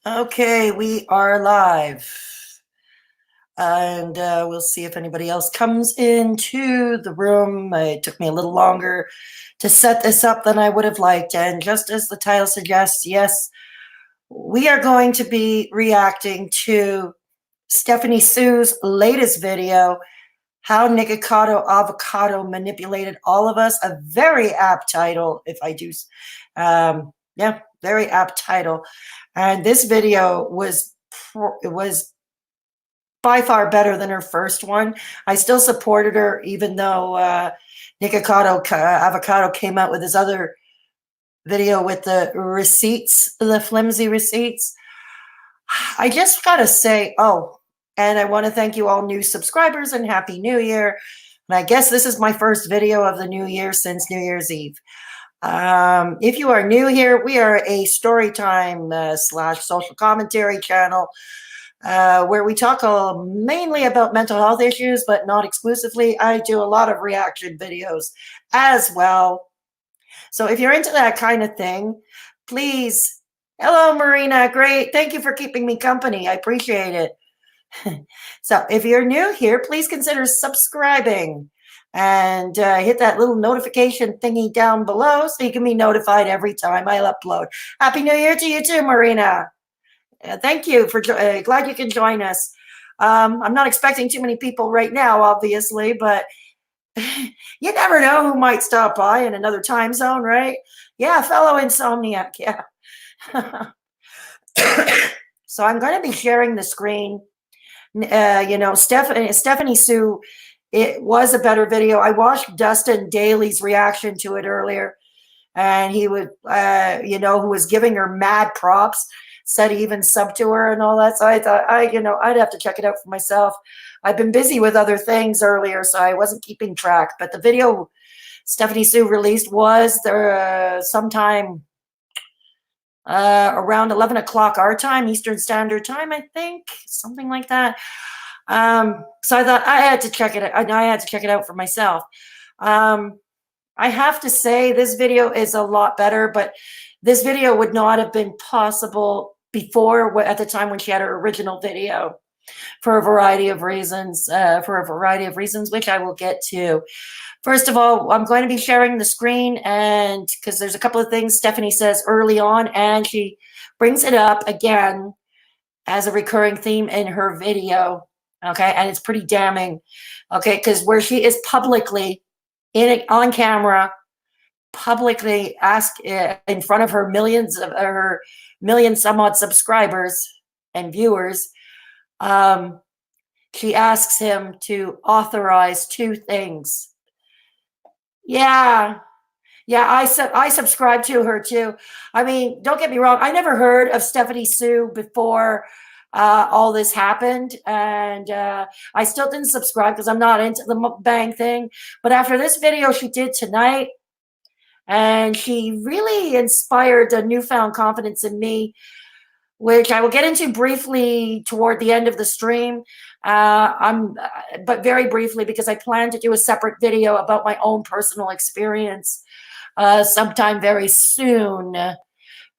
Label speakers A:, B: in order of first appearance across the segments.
A: Okay, we are live. And we'll see if anybody else comes into the room. It took me a little longer to set this up than I would have liked. And just as the title suggests, yes, we are going to be reacting to Stephanie Sue's latest video, How Nikocado Avocado Manipulated All of Us. A very apt title, if I do. Yeah, very apt title. And this video was by far better than her first one. I still supported her, even though Nikocado Avocado came out with his other video with the receipts, the flimsy receipts. I just gotta say, oh, and I want to thank you all new subscribers and Happy New Year. And I guess this is my first video of the new year since New Year's Eve. If you are new here, we are a storytime slash social commentary channel where we talk mainly about mental health issues, but not exclusively. I do a lot of reaction videos as well. So if you're into that kind of thing, please. Hello, Marina. Great. Thank you for keeping me company. I appreciate it. So if you're new here, please consider subscribing and hit that little notification thingy down below so you can be notified every time I upload. Happy New Year to you too, Marina. Thank you for glad you can join us. I'm not expecting too many people right now, obviously, but you never know who might stop by in another time zone, right? Yeah, fellow insomniac. Yeah. So I'm going to be sharing the screen. Stephanie Sue, it was a better video. I watched Dustin Daly's reaction to it earlier, and he would, who was giving her mad props, said he even subbed to her and all that. So I thought, I'd have to check it out for myself. I've been busy with other things earlier, so I wasn't keeping track. But the video Stephanie Sue released was there sometime around 11 o'clock our time, Eastern Standard Time, I think, something like that. So I thought I had to check it. I had to check it out for myself. I have to say this video is a lot better, but this video would not have been possible before at the time when she had her original video for a variety of reasons, which I will get to. First of all, I'm going to be sharing the screen, and because there's a couple of things Stephanie says early on, and she brings it up again as a recurring theme in her video. Okay, and it's pretty damning. Okay, because where she is publicly on camera, publicly ask in front of her million some odd subscribers and viewers, she asks him to authorize two things. Yeah, I subscribe to her too. I mean, don't get me wrong, I never heard of Stephanie Sue before all this happened, and I still didn't subscribe because I'm not into the mukbang thing. But after this video she did tonight, and she really inspired a newfound confidence in me, which I will get into briefly toward the end of the stream. But very briefly, because I plan to do a separate video about my own personal experience sometime very soon.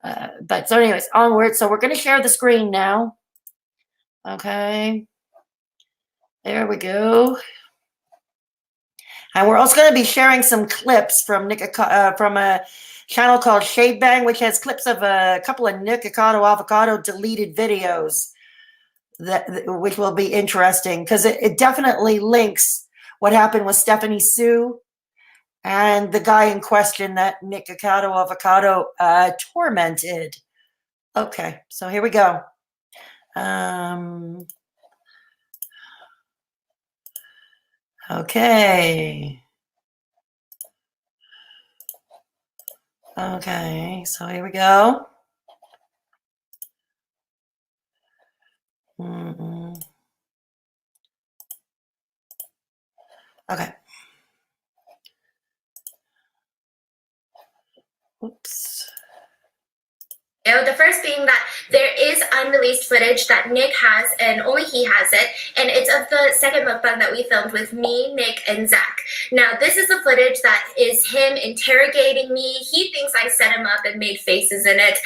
A: But so anyways, onward. So we're going to share the screen now. Okay. There we go. And we're also going to be sharing some clips from from a channel called Shade Bang, which has clips of a couple of Nikocado Avocado deleted videos, which will be interesting because it definitely links what happened with Stephanie Sue and the guy in question that Nikocado Avocado tormented. Okay, so here we go. Okay. Okay, so here we go. Okay. Oops.
B: The first being that there is unreleased footage that Nick has, and only he has it, and it's of the second mukbang that we filmed with me, Nick, and Zach. Now, this is the footage that is him interrogating me. He thinks I set him up and made faces in it.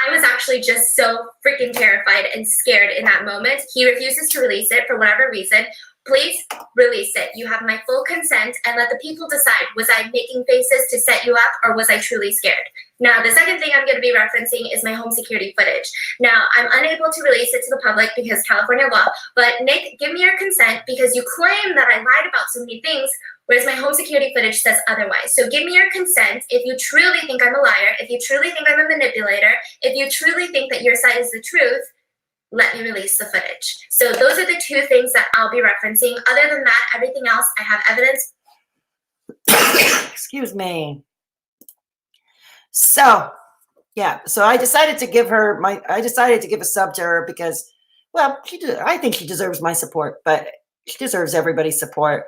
B: I was actually just so freaking terrified and scared in that moment. He refuses to release it for whatever reason. Please release it. You have my full consent, and let the people decide, was I making faces to set you up, or was I truly scared? Now, the second thing I'm going to be referencing is my home security footage. Now, I'm unable to release it to the public because California law, but Nick, give me your consent because you claim that I lied about so many things, whereas my home security footage says otherwise. So give me your consent if you truly think I'm a liar, if you truly think I'm a manipulator, if you truly think that your side is the truth, let me release the footage. So those are the two things that I'll be referencing. Other than that, everything else, I have evidence.
A: Excuse me. So, yeah, so I decided to give her I decided to give a sub to her because, well, I think she deserves my support, but she deserves everybody's support.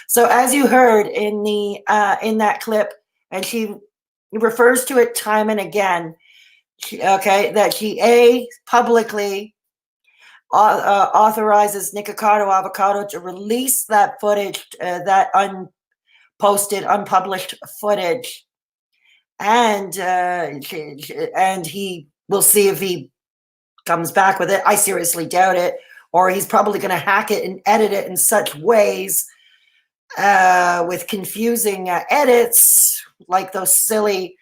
A: So as you heard in that clip, and she refers to it time and again, that she publicly authorizes Nikocado Avocado to release that footage, that unpublished footage, and he will see if he comes back with it. I seriously doubt it, or he's probably going to hack it and edit it in such ways with confusing edits, like those silly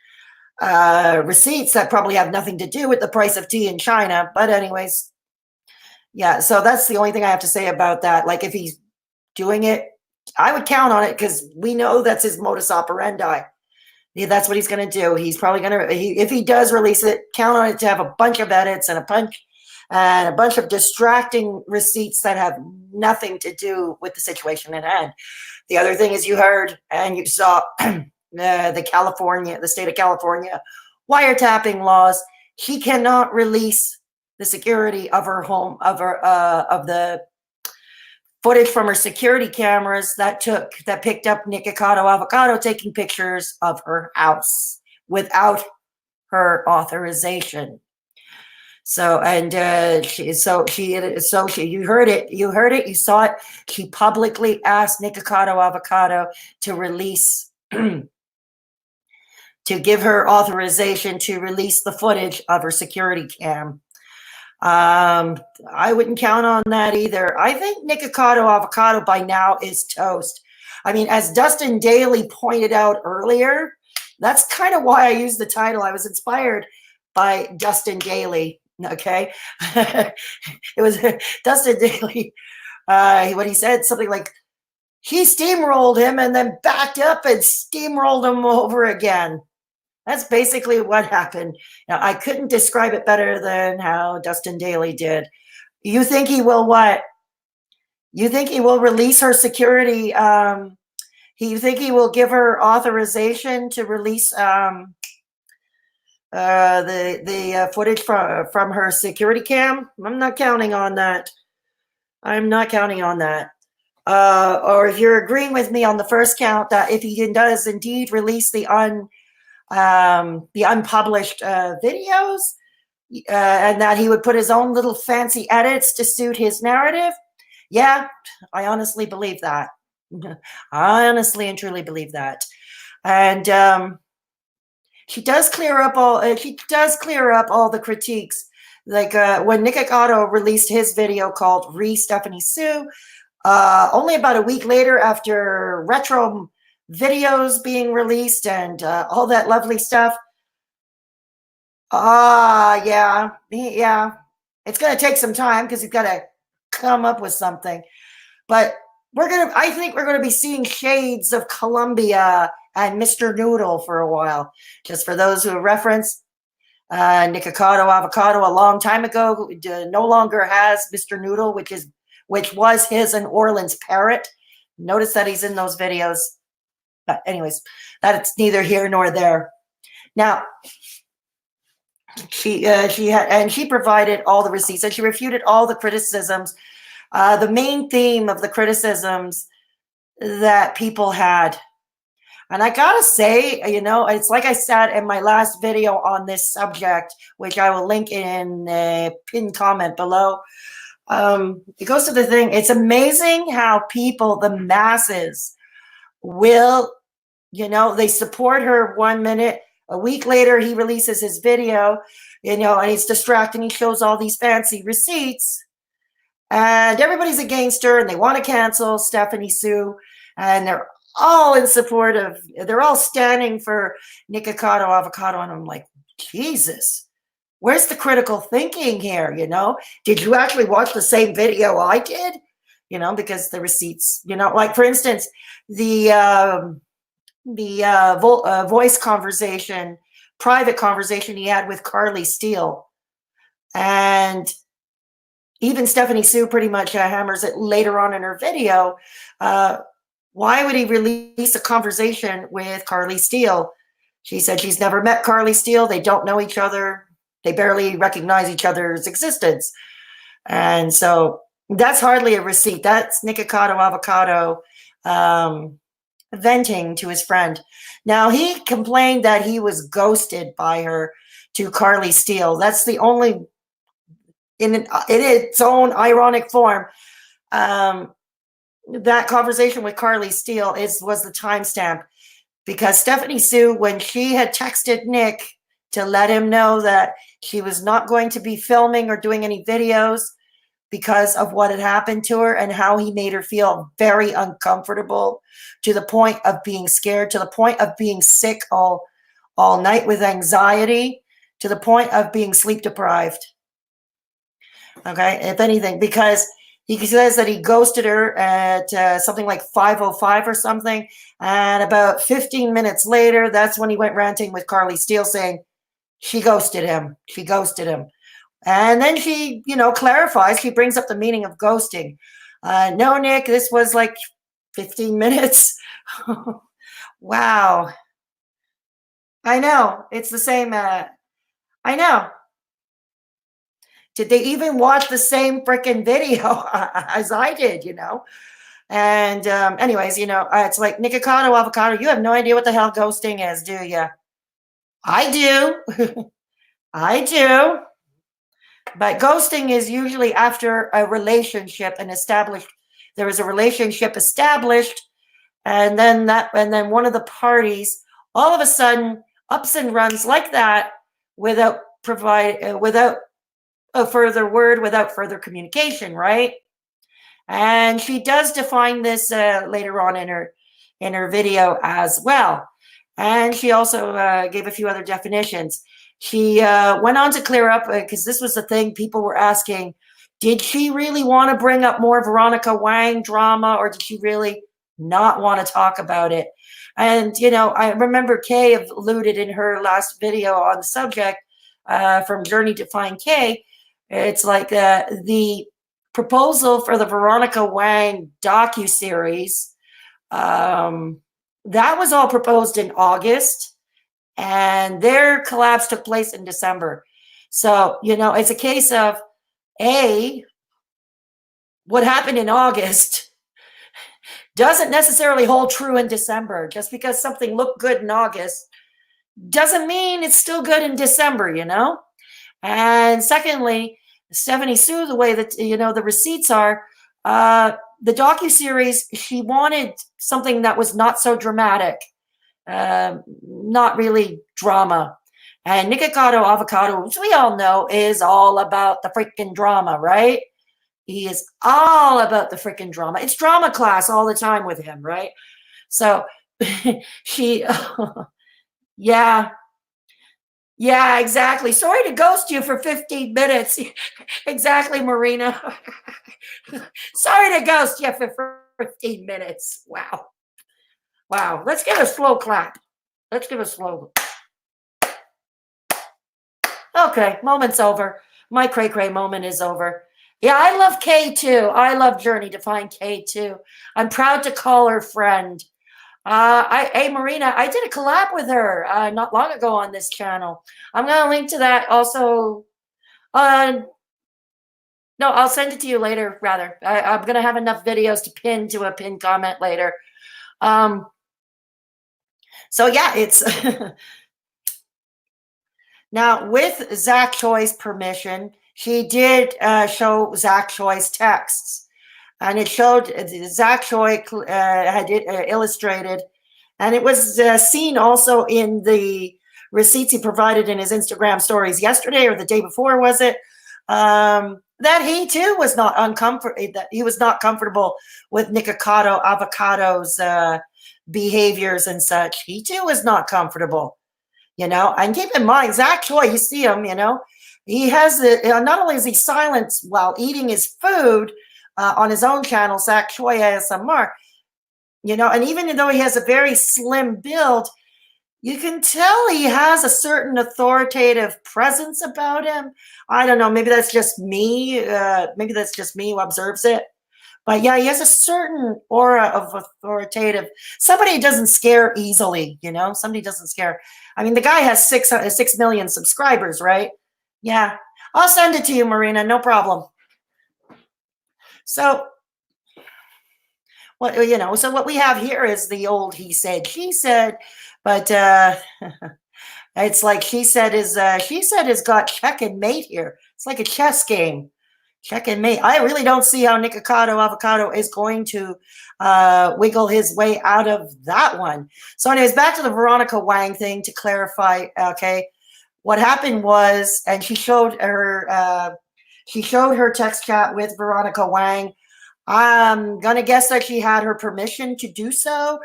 A: receipts that probably have nothing to do with the price of tea in China. But anyways, yeah, so that's the only thing I have to say about that. Like, if he's doing it, I would count on it because we know that's his modus operandi. Yeah, that's what he's going to do. He's probably going to, if he does release it, count on it to have a bunch of edits and a bunch of distracting receipts that have nothing to do with the situation at hand. The other thing is, you heard and you saw the state of California wiretapping laws. He cannot release the security of her home, of the footage from her security cameras that picked up Nikocado Avocado taking pictures of her house without her authorization. So, and you heard it, you saw it. She publicly asked Nikocado Avocado to release, to give her authorization to release the footage of her security cam. I wouldn't count on that either. I think Nikocado Avocado by now is toast. I mean, as Dustin Daly pointed out earlier, that's kind of why I used the title. I was inspired by Dustin Daly. Okay. It was Dustin Daly. What he said, something like, he steamrolled him and then backed up and steamrolled him over again. That's basically what happened. Now, I couldn't describe it better than how Dustin Daly did. You think he will what? You think he will release her security? You think he will give her authorization to release the footage from her security cam? I'm not counting on that. I'm not counting on that. Or if you're agreeing with me on the first count, that if he does indeed release the unpublished videos, and that he would put his own little fancy edits to suit his narrative. Yeah, I honestly believe that. I honestly and truly believe that. And she does clear up all the critiques. Like when Nikocado released his video called Re Stephanie Sue, only about a week later, after retro videos being released and all that lovely stuff. Yeah. It's going to take some time because you've got to come up with something. But I think we're going to be seeing shades of Colombia and Mr. Noodle for a while. Just for those who reference, Nikocado Avocado a long time ago no longer has Mr. Noodle, which was his and Orland's parrot. Notice that he's in those videos. But anyways, that's neither here nor there. Now, she provided all the receipts and she refuted all the criticisms. The main theme of the criticisms that people had And I gotta say, you know, it's like I said in my last video on this subject, which I will link in a pinned comment below. It goes to the thing. It's amazing how people, the masses, will, you know, they support her 1 minute. A week later, he releases his video, you know, and he's distracting. He shows all these fancy receipts, and everybody's against her, and they want to cancel Stephanie Sue, and they're all in support of. They're all standing for Nikocado Avocado, and I'm like, Jesus. Where's the critical thinking here? You know, did you actually watch the same video I did? You know, because the receipts, you know, like for instance, the voice conversation, private conversation he had with Carly Steele, and even Stephanie Sue pretty much hammers it later on in her video. Why would he release a conversation with Carly Steele? She said she's never met Carly Steele. They don't know each other. They barely recognize each other's existence. And so that's hardly a receipt. That's Nikocado Avocado venting to his friend. Now, he complained that he was ghosted by her to Carly Steele. That's the only, in its own ironic form, that conversation with Carly Steele was the timestamp, because Stephanie Sue, when she had texted Nick to let him know that she was not going to be filming or doing any videos because of what had happened to her and how he made her feel very uncomfortable, to the point of being scared, to the point of being sick all night with anxiety, to the point of being sleep deprived. Okay, if anything, because he says that he ghosted her at something like 5:05 or something, and about 15 minutes later, that's when he went ranting with Carly Steele, saying she ghosted him. She ghosted him. And then she, you know, clarifies. She brings up the meaning of ghosting. No, Nick, this was like 15 minutes. Wow. I know. It's the same. I know. Did they even watch the same freaking video as I did, you know? And anyways, you know, it's like, Nikocado Avocado, you have no idea what the hell ghosting is, do you? I do. I do. But ghosting is usually after a relationship there is a relationship established, and then one of the parties all of a sudden ups and runs like that without without a further word, without further communication, right? And she does define this later on in her video as well. And she also gave a few other definitions. She went on to clear up, because this was the thing people were asking, did she really want to bring up more Veronica Wang drama, or did she really not want to talk about it? And, you know, I remember Kay alluded in her last video on the subject, from Journey to Find Kay. It's like the proposal for the Veronica Wang docuseries, that was all proposed in August, and their collabs took place in December. So, you know, it's a case of, what happened in August doesn't necessarily hold true in December. Just because something looked good in August doesn't mean it's still good in December, you know? And secondly, Stephanie Sue, the way that, you know, the receipts are, the docuseries, she wanted something that was not so dramatic, not really drama. And Nikocado Avocado, which we all know, is all about the freaking drama, right? He is all about the freaking drama. It's drama class all the time with him, right? So she, yeah. Yeah, exactly. Sorry to ghost you for 15 minutes. Exactly, Marina. Sorry to ghost you for 15 minutes. Wow. Wow. Let's give a slow clap. Let's give a slow. Okay, moment's over. My cray-cray moment is over. Yeah, I love Kay too. I love Journey to Find Kay too. I'm proud to call her friend. Hey, Marina, I did a collab with her not long ago on this channel. I'm going to link to that also. No, I'll send it to you later, rather. I'm going to have enough videos to pin to a pinned comment later. So yeah, it's now with Zach Choi's permission, she did show Zach Choi's texts, and it showed Zach Choi had it illustrated, and it was seen also in the receipts he provided in his Instagram stories yesterday or the day before, was it? That he too was not that he was not comfortable with Nikocado Avocado's behaviors and such. He too was not comfortable, and keep in mind, Zach Choi, you see him, he has not only is he silent while eating his food on his own channel, Zach Choi ASMR, and even though he has a very slim build, you can tell he has a certain authoritative presence about him. I don't know. Maybe that's just me. Maybe that's just me who observes it. But yeah, he has a certain aura of authoritative. Somebody doesn't scare easily, Somebody doesn't scare. I mean, the guy has 6 million subscribers, right? Yeah. I'll send it to you, Marina. No problem. So, well, so what we have here is the old he said, she said, but it's like she said is got check and mate here. It's like a chess game. Check and mate. I really don't see how Nikocado Avocado is going to wiggle his way out of that one. So anyways, back to the Veronica Wang thing to clarify, okay, what happened was, and she showed her text chat with Veronica Wang. I'm going to guess that she had her permission to do so.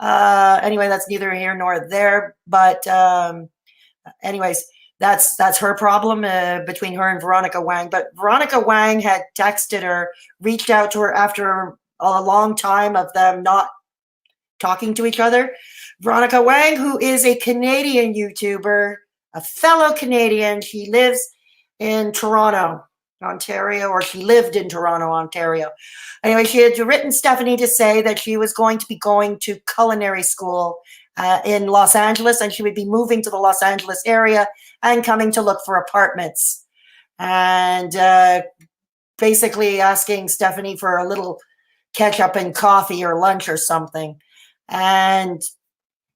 A: Anyway, that's neither here nor there, but anyways, that's her problem between her and Veronica Wang. But Veronica Wang had texted her, reached out to her after a long time of them not talking to each other. Veronica Wang, who is a Canadian YouTuber, a fellow Canadian, she lives in Toronto, Ontario, or she lived in Toronto, Ontario. Anyway, she had written Stephanie to say that she was going to be going to culinary school in Los Angeles, and she would be moving to the Los Angeles area and coming to look for apartments. And basically asking Stephanie for a little catch up and coffee or lunch or something. And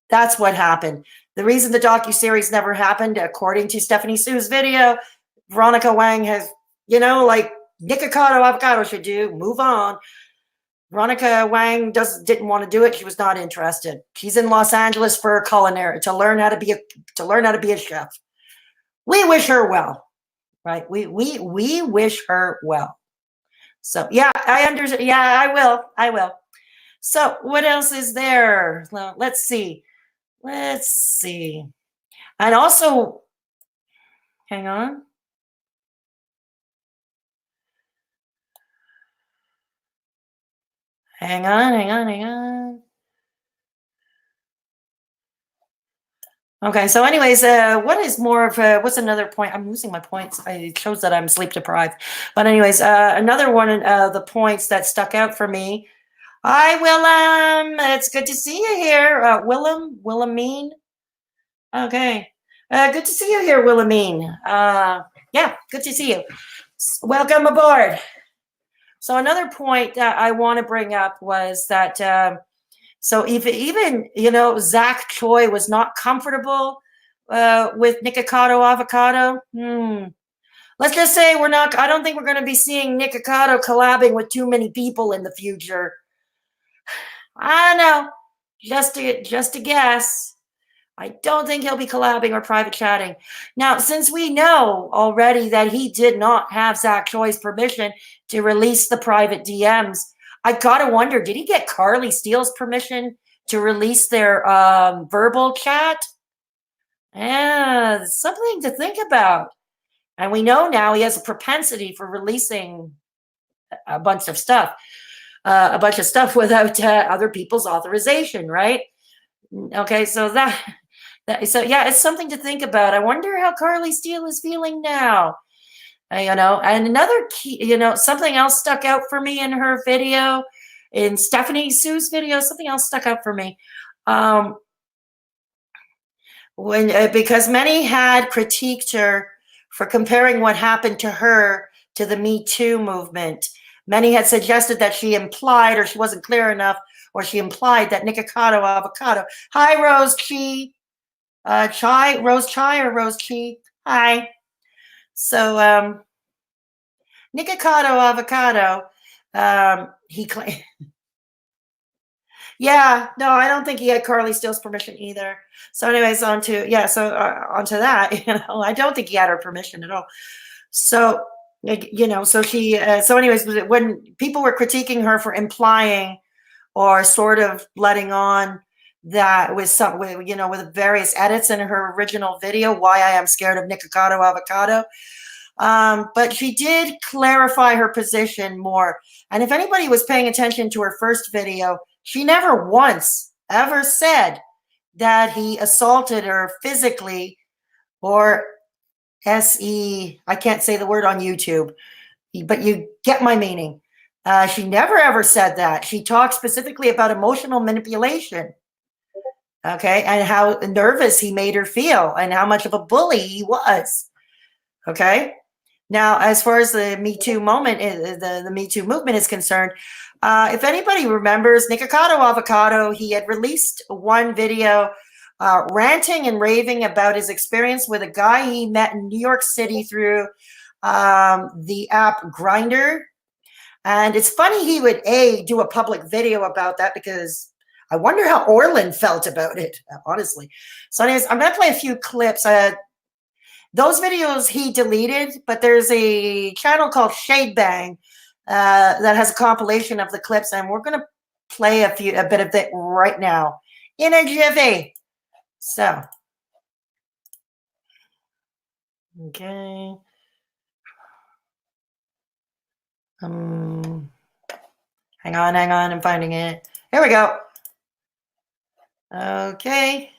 A: that's what happened. The reason the docuseries never happened, according to Stephanie Sue's video, Veronica Wang has, like Nikocado Avocado should do, move on. Veronica Wang didn't want to do it. She was not interested. She's in Los Angeles for culinary to learn how to be a chef. We wish her well, right? We wish her well. So yeah, I understand. Yeah, I will. So what else is there? Well, let's see. And also, hang on. Hang on. Okay, so anyways, what is more of what's another point? I'm losing my points. It shows that I'm sleep deprived. But anyways, another one of the points that stuck out for me. Hi, Willem. It's good to see you here. Willemine. Okay. Good to see you here, Willemine. Yeah, good to see you. Welcome aboard. So another point that I want to bring up was that so even Zach Choi was not comfortable with Nikocado Avocado. Let's just say I don't think we're going to be seeing Nikocado collabing with too many people in the future. I don't know. Just a guess. I don't think he'll be collabing or private chatting. Now, since we know already that he did not have Zach Choi's permission to release the private DMs, I gotta wonder, did he get Carly Steele's permission to release their verbal chat? Yeah, something to think about. And we know now he has a propensity for releasing a bunch of stuff without other people's authorization, right? Okay, so so yeah, it's something to think about. I wonder how Carly Steele is feeling now. And another key, something else stuck out for me in her video, in Stephanie Sue's video, something else stuck out for me. Because many had critiqued her for comparing what happened to her to the Me Too movement. Many had suggested that she implied or she wasn't clear enough or she implied that Nikocado Avocado. Hi, Rose Chi. Rose Chai or Rose Chi. Hi. So, Nikocado Avocado, he claimed. Yeah, no, I don't think he had Carly Steele's permission either. So, anyways, onto that. I don't think he had her permission at all. So, so she. So, anyways, when people were critiquing her for implying or sort of letting on that with with various edits in her original video, why I am scared of Nikocado Avocado. But she did clarify her position more. And if anybody was paying attention to her first video, she never once ever said that he assaulted her physically or I can't say the word on YouTube, but you get my meaning. She never ever said that. She talked specifically about emotional manipulation. Okay. And how nervous he made her feel and how much of a bully he was. Okay. Now, as far as the Me Too moment, the Me Too movement is concerned, if anybody remembers, Nikocado Avocado, he had released one video ranting and raving about his experience with a guy he met in New York City through the app Grindr. And it's funny he would do a public video about that, because I wonder how Orlin felt about it, honestly. So anyways, I'm going to play a few clips. Those videos he deleted, but there's a channel called Shade Bang that has a compilation of the clips, and we're going to play a bit of it right now in a jiffy. So, okay. Hang on, I'm finding it. Here we go. Okay.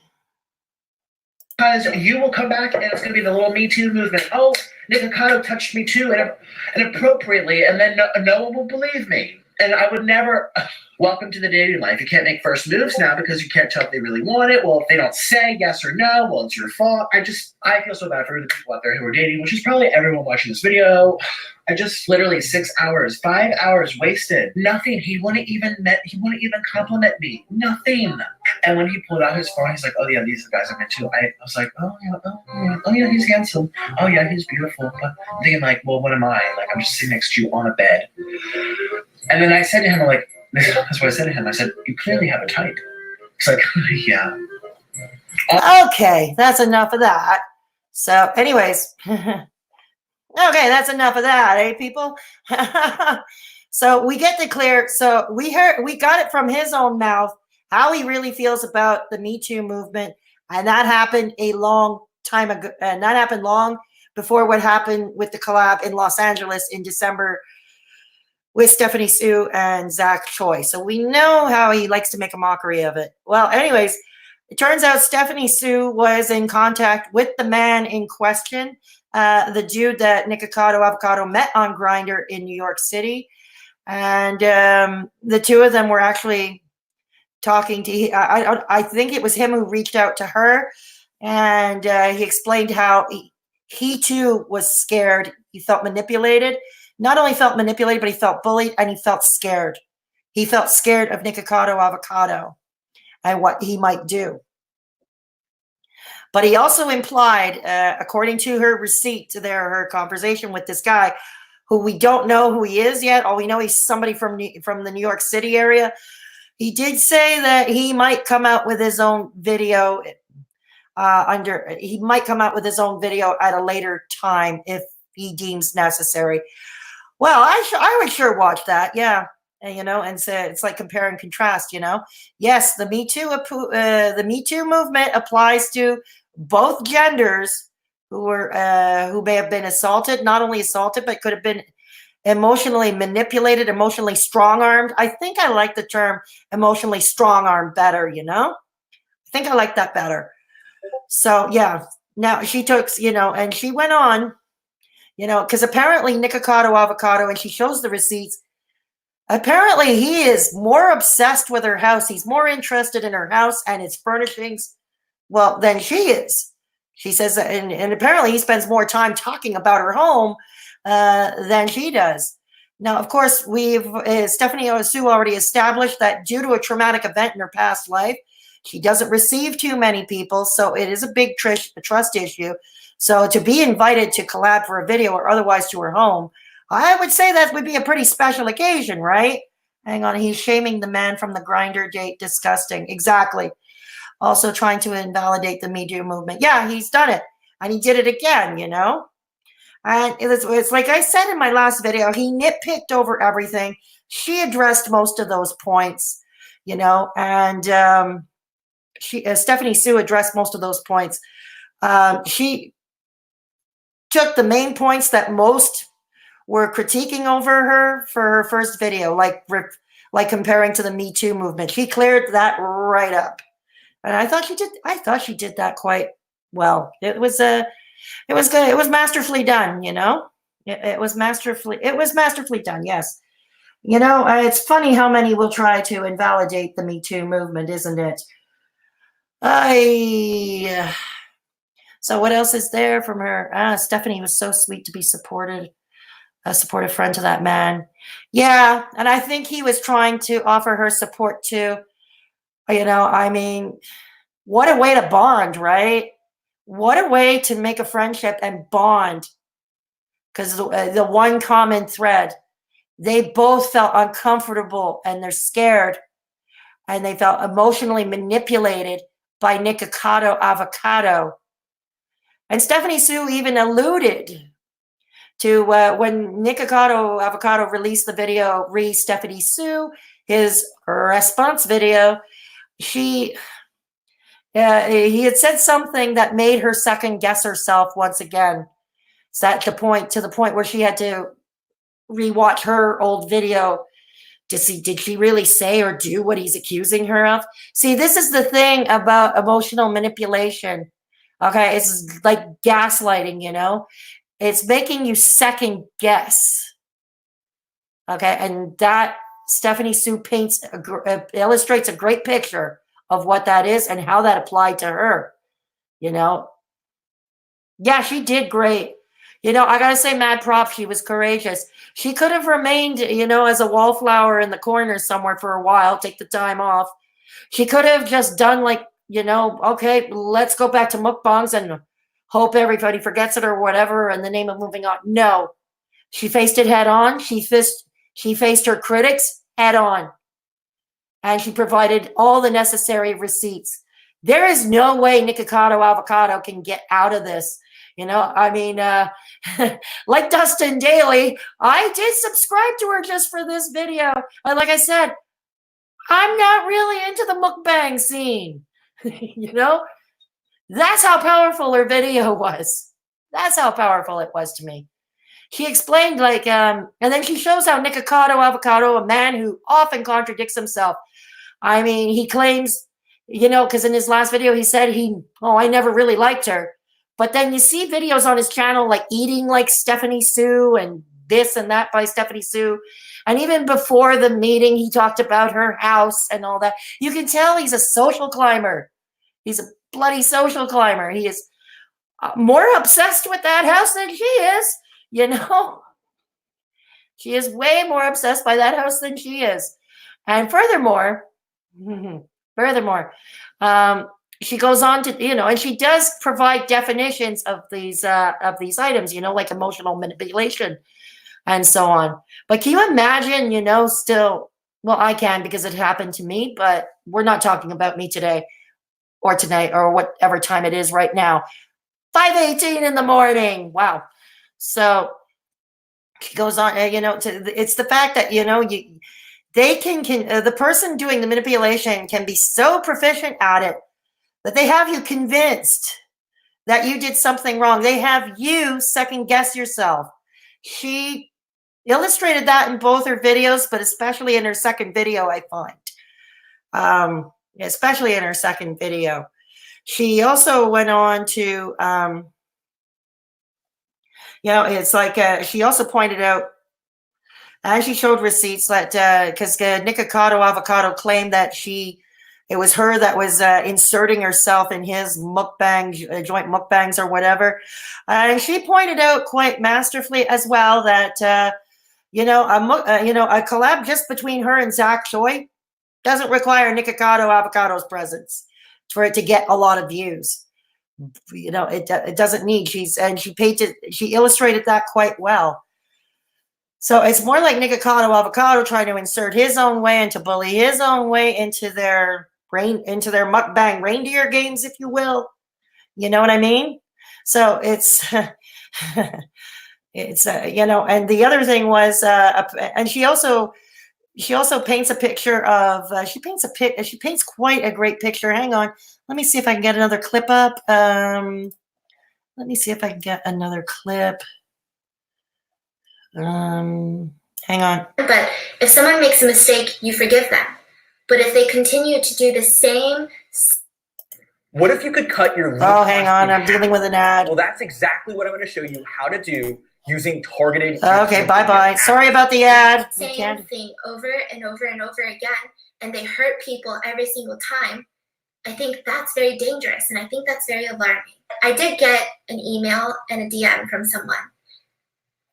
C: Because you will come back and it's going to be the little Me Too movement. Oh, Nikocado touched me too, and inappropriately, and then no one will believe me. And I would never. Welcome to the dating life. You can't make first moves now because you can't tell if they really want it. Well, if they don't say yes or no, well, it's your fault. I feel so bad for the people out there who are dating, which is probably everyone watching this video. I just literally 5 hours wasted. Nothing. He wouldn't even compliment me. Nothing. And when he pulled out his phone, he's like, "Oh yeah, these are the guys I'm into." I was like, "Oh yeah, he's handsome. Oh yeah, he's beautiful." But I'm thinking like, well, what am I? Like, I'm just sitting next to you on a bed. And then I said to him, I'm like, that's what I said to him. I said, "You clearly have a type." He's like, "Yeah."
A: Okay, that's enough of that. So, anyways, okay, that's enough of that, eh, people? So we get to clear. So we got it from his own mouth how he really feels about the Me Too movement, and that happened a long time ago. And that happened long before what happened with the collab in Los Angeles in December with Stephanie Sue and Zach Choi. So we know how he likes to make a mockery of it. Well, anyways, it turns out Stephanie Sue was in contact with the man in question, the dude that Nikocado Avocado met on Grindr in New York City. And the two of them were actually talking to, I think it was him who reached out to her. And he explained how he too was scared. He felt manipulated. Not only felt manipulated, but he felt bullied and he felt scared. He felt scared of Nikocado Avocado and what he might do. But he also implied, according to her receipt, her conversation with this guy, who we don't know who he is yet. All we know he's somebody from the New York City area. He did say that he might come out with his own video he might come out with his own video at a later time if he deems necessary. Well, I would sure watch that, yeah. And say it's like compare and contrast, Yes, the Me Too movement applies to both genders who may have been assaulted, not only assaulted, but could have been emotionally manipulated, emotionally strong-armed. I think I like the term emotionally strong-armed better, I think I like that better. So, yeah. Now she took, and she went on, because apparently Nikocado Avocado, and she shows the receipts, apparently he is more obsessed with her house. He's more interested in her house and its furnishings, well, than she is. She says, and apparently he spends more time talking about her home than she does. Now, of course, we've Stephanie Sue already established that due to a traumatic event in her past life, she doesn't receive too many people, so it is a big trust issue. So to be invited to collab for a video or otherwise to her home, I would say that would be a pretty special occasion, right? Hang on, he's shaming the man from the Grindr date. Disgusting. Exactly. Also trying to invalidate the Me Too movement. Yeah, he's done it. And he did it again, you know? And it's like I said in my last video, he nitpicked over everything. She addressed most of those points, you know, and Stephanie Sue addressed most of those points. She took the main points that most were critiquing over her for her first video, like comparing to the Me Too movement. She cleared that right up. And I thought she did that quite well. It was good. It was masterfully done, you know. It was masterfully done. Yes. You know, it's funny how many will try to invalidate the Me Too movement, isn't it? So what else is there from her? Stephanie was so sweet to be supported, a supportive friend to that man. Yeah, and I think he was trying to offer her support too. You know, I mean, what a way to bond, right? What a way to make a friendship and bond. Because the one common thread, they both felt uncomfortable and they're scared. And they felt emotionally manipulated by Nikocado Avocado. And Stephanie Sue even alluded to when Nikocado Avocado released the video, Stephanie Sue, his response video, he had said something that made her second guess herself once again. It's to the point where she had to rewatch her old video to see, did she really say or do what he's accusing her of? See, this is the thing about emotional manipulation. Okay, it's like gaslighting, you know? It's making you second guess. Okay, and that Stephanie Sue illustrates a great picture of what that is and how that applied to her, you know? Yeah, she did great. You know, I got to say, mad props. She was courageous. She could have remained, you know, as a wallflower in the corner somewhere for a while, take the time off. She could have just done like, you know, okay, let's go back to mukbangs and hope everybody forgets it or whatever in the name of moving on. No, she faced it head on. She faced her critics head on. And she provided all the necessary receipts. There is no way Nikocado Avocado can get out of this. You know, I mean, like Dustin Daly, I did subscribe to her just for this video. And like I said, I'm not really into the mukbang scene. You know, that's how powerful her video was. That's how powerful it was to me. She explained like, and then she shows how Nikocado Avocado, a man who often contradicts himself. I mean, he claims, you know, because in his last video, he said I never really liked her. But then you see videos on his channel like eating like Stephanie Sue and this and that by Stephanie Sue. And even before the meeting, he talked about her house and all that. You can tell he's a social climber. He's a bloody social climber. He is more obsessed with that house than she is, you know. She is way more obsessed by that house than she is. And furthermore, she goes on to, you know, and she does provide definitions of these items, you know, like emotional manipulation and so on. But can you imagine, you know, still, well, I can because it happened to me, but we're not talking about me today or tonight or whatever time it is right now. 5:18 in the morning. Wow. So she goes on, you know, it's the fact that, you know, the person doing the manipulation can be so proficient at it that they have you convinced that you did something wrong. They have you second guess yourself. She illustrated that in both her videos, but especially in her second video, I find. Especially in her second video. She also went on to, you know, it's like she also pointed out, and she showed receipts that, because Nikocado Avocado claimed that it was her that was inserting herself in his mukbang, joint mukbangs or whatever. And she pointed out quite masterfully as well that, you know, a collab just between her and Zach Choi doesn't require Nikocado Avocado's presence for it to get a lot of views. You know, it doesn't need. She illustrated that quite well. So it's more like Nikocado Avocado trying to insert his own way and to bully his own way into their mukbang reindeer games, if you will. You know what I mean? So it's it's you know, and the other thing was and she also paints a picture of she paints quite a great picture. Hang on, let me see if I can get another clip up. Let me see if I can get another clip. Hang on.
B: But if someone makes a mistake, you forgive them. But if they continue to do the same.
D: What if you could cut your
A: Oh, hang on, I'm dealing with an ad.
D: Well, that's exactly what I'm going to show you how to do using targeted.
A: Okay, bye-bye. Sorry about the ad.
B: Same thing over and over and over again, and they hurt people every single time. I think that's very dangerous, and I think that's very alarming. I did get an email and a DM from someone.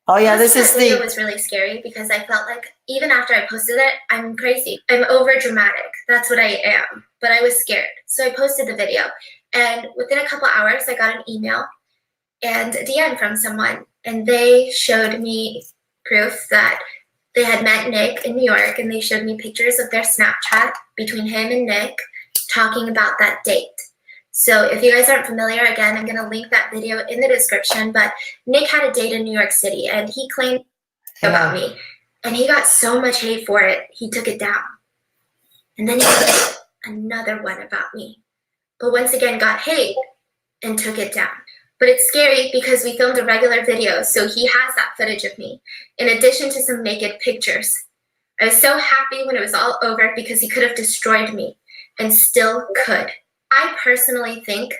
A: Oh yeah, this is
B: video was really scary because I felt like even after I posted it, I'm crazy. I'm over dramatic. That's what I am. But I was scared. So I posted the video. And within a couple hours, I got an email and a DM from someone. And they showed me proof that they had met Nick in New York, and they showed me pictures of their Snapchat between him and Nick talking about that date. So if you guys aren't familiar, again, I'm going to link that video in the description, but Nick had a date in New York City, and he claimed about me, and he got so much hate for it, he took it down. And then he got another one about me, but once again got hate and took it down. But it's scary because we filmed a regular video, so he has that footage of me, in addition to some naked pictures. I was so happy when it was all over because he could have destroyed me, and still could. I personally think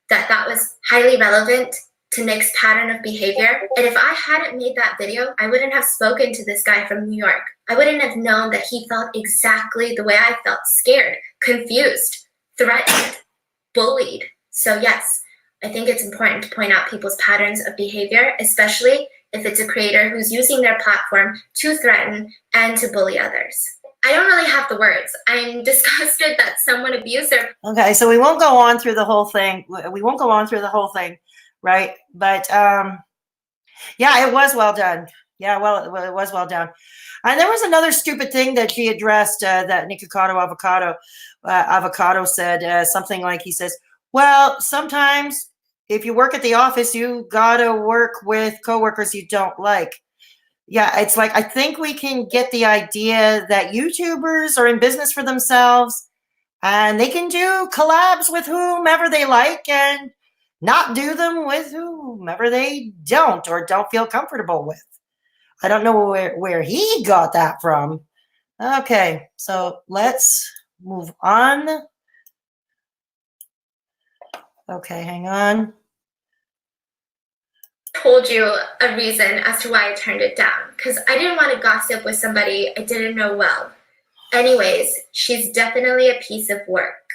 B: that that was highly relevant to Nick's pattern of behavior. And if I hadn't made that video, I wouldn't have spoken to this guy from New York. I wouldn't have known that he felt exactly the way I felt: scared, confused, threatened, bullied. So yes, I think it's important to point out people's patterns of behavior, especially if it's a creator who's using their platform to threaten and to bully others. I don't really have the words. I'm disgusted that someone abused their.
A: Okay, so we won't go on through the whole thing. We won't go on through the whole thing, right? But yeah, it was well done. Yeah, well, it was well done. And there was another stupid thing that she addressed that Nikocado Avocado said something like, he says, well, sometimes if you work at the office, you gotta work with coworkers you don't like. Yeah, it's like, I think we can get the idea that YouTubers are in business for themselves and they can do collabs with whomever they like and not do them with whomever they don't or don't feel comfortable with. I don't know where he got that from. Okay, so let's move on. Okay, hang on.
B: Told you a reason as to why I turned it down, because I didn't want to gossip with somebody I didn't know well. Anyways, she's definitely a piece of work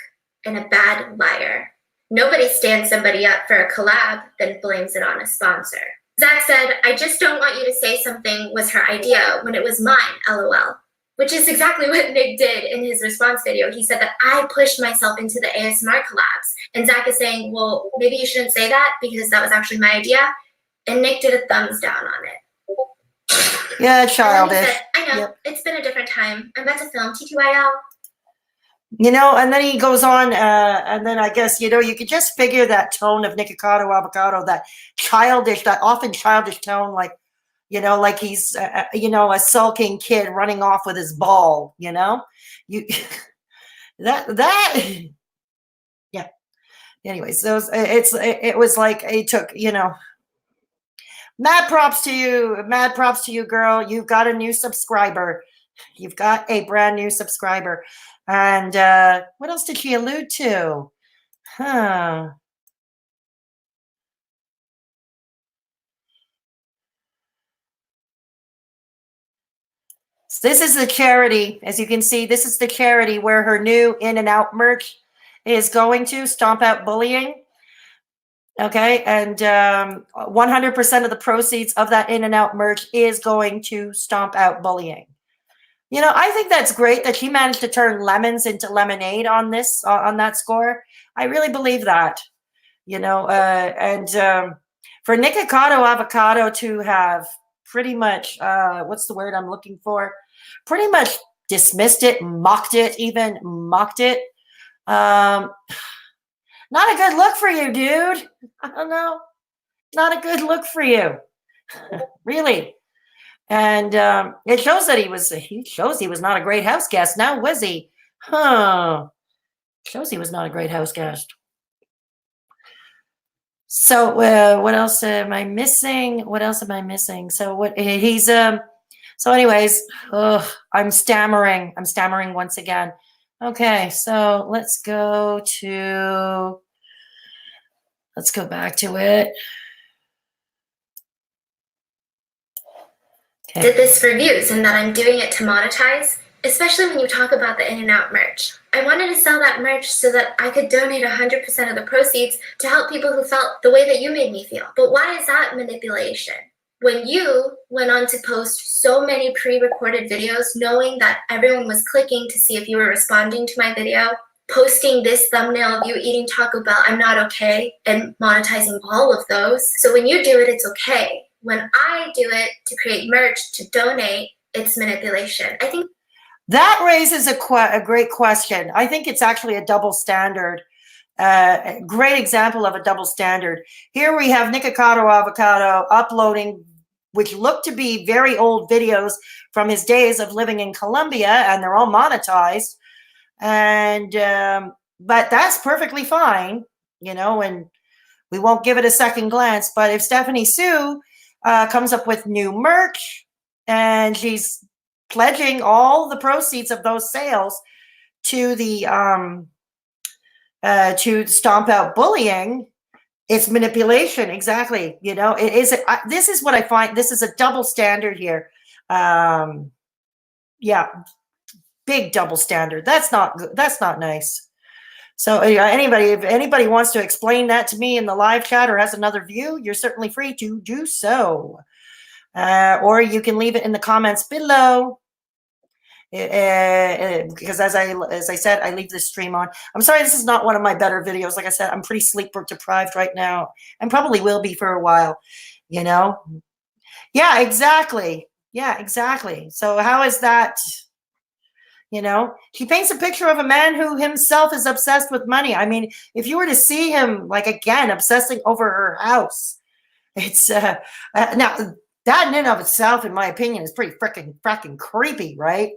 B: and a bad liar. Nobody stands somebody up for a collab, then blames it on a sponsor. Zach said, I just don't want you to say something was her idea when it was mine, LOL. Which is exactly what Nick did in his response video. He said that I pushed myself into the ASMR collabs. And Zach is saying, well, maybe you shouldn't say that because that was actually my idea. And Nick did a thumbs down on it.
A: Yeah, childish.
B: Said, I know, yep. It's been a different time. I'm about to film TTYL.
A: You know, and then he goes on, and then I guess, you know, you could just figure that tone of Nikocado Avocado, that childish, that often childish tone, like, you know, like he's, you know, a sulking kid running off with his ball, you know? That, yeah. Anyways, it was like, it took, you know, mad props to you, girl. You've got a new subscriber. You've got a brand new subscriber. And what else did she allude to? Huh. So this is the charity. As you can see, this is the charity where her new In and Out merch is going to, Stomp Out Bullying. Okay, and 100% of the proceeds of that in and out merch is going to stomp out bullying. You know, I think that's great that she managed to turn lemons into lemonade on this, on that score. I really believe that, you know, and for Nikocado Avocado to have pretty much, what's the word I'm looking for? Pretty much dismissed it, mocked it, even mocked it. Not a good look for you, dude. I don't know. Not a good look for you. Really. And it shows that he was not a great house guest. Now, was he? Huh. Shows he was not a great house guest. So what else am I missing? What else am I missing? So what he's so anyways, I'm stammering. I'm stammering once again. Okay, so let's go back to it. Okay.
B: Did this for views and that I'm doing it to monetize, especially when you talk about the in and out merch. I wanted to sell that merch so that I could donate 100% of the proceeds to help people who felt the way that you made me feel. But why is that manipulation? When you went on to post so many pre-recorded videos knowing that everyone was clicking to see if you were responding to my video, posting this thumbnail of you eating Taco Bell, I'm not okay, and monetizing all of those. So when you do it, it's okay. When I do it to create merch, to donate, it's manipulation. I think
A: that raises a great question. I think it's actually a double standard. A great example of a double standard. Here we have Nikocado Avocado uploading, which look to be very old videos from his days of living in Colombia, and they're all monetized. And but that's perfectly fine, you know, and we won't give it a second glance. But if Stephanie Sue comes up with new merch and she's pledging all the proceeds of those sales to the to stomp out bullying, it's manipulation. Exactly. You know, it is. This is what I find. This is a double standard here. Yeah, big double standard. That's not good. That's not nice. So if anybody wants to explain that to me in the live chat or has another view, you're certainly free to do so. Or you can leave it in the comments below. Because as I said, I leave this stream on. I'm sorry, this is not one of my better videos. Like I said, I'm pretty sleep deprived right now and probably will be for a while, you know? Yeah, exactly. Yeah, exactly. So how is that? You know, she paints a picture of a man who himself is obsessed with money. I mean, if you were to see him, like, again, obsessing over her house, it's now that in and of itself, in my opinion, is pretty fracking creepy, right?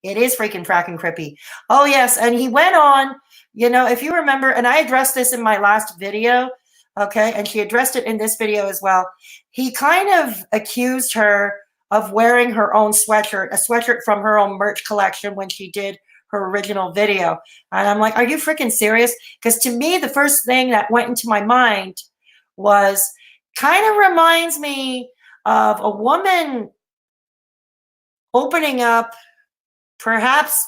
A: It is freaking fracking creepy. Oh, yes. And he went on, you know, if you remember, and I addressed this in my last video, okay, and she addressed it in this video as well. He kind of accused her of wearing her own sweatshirt, a sweatshirt from her own merch collection when she did her original video. And I'm like, are you freaking serious? Because to me, the first thing that went into my mind was kind of reminds me of a woman opening up, perhaps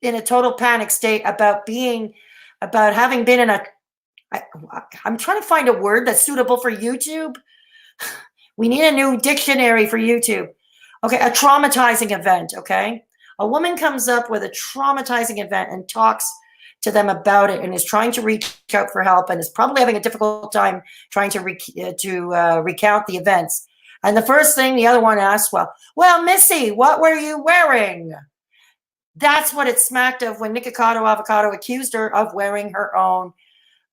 A: in a total panic state about having been in I'm trying to find a word that's suitable for YouTube. We need a new dictionary for YouTube. Okay, a traumatizing event, okay? A woman comes up with a traumatizing event and talks to them about it and is trying to reach out for help and is probably having a difficult time trying to recount the events. And the first thing the other one asks, well, Missy, what were you wearing? That's what it smacked of when Nikocado Avocado accused her of wearing her own,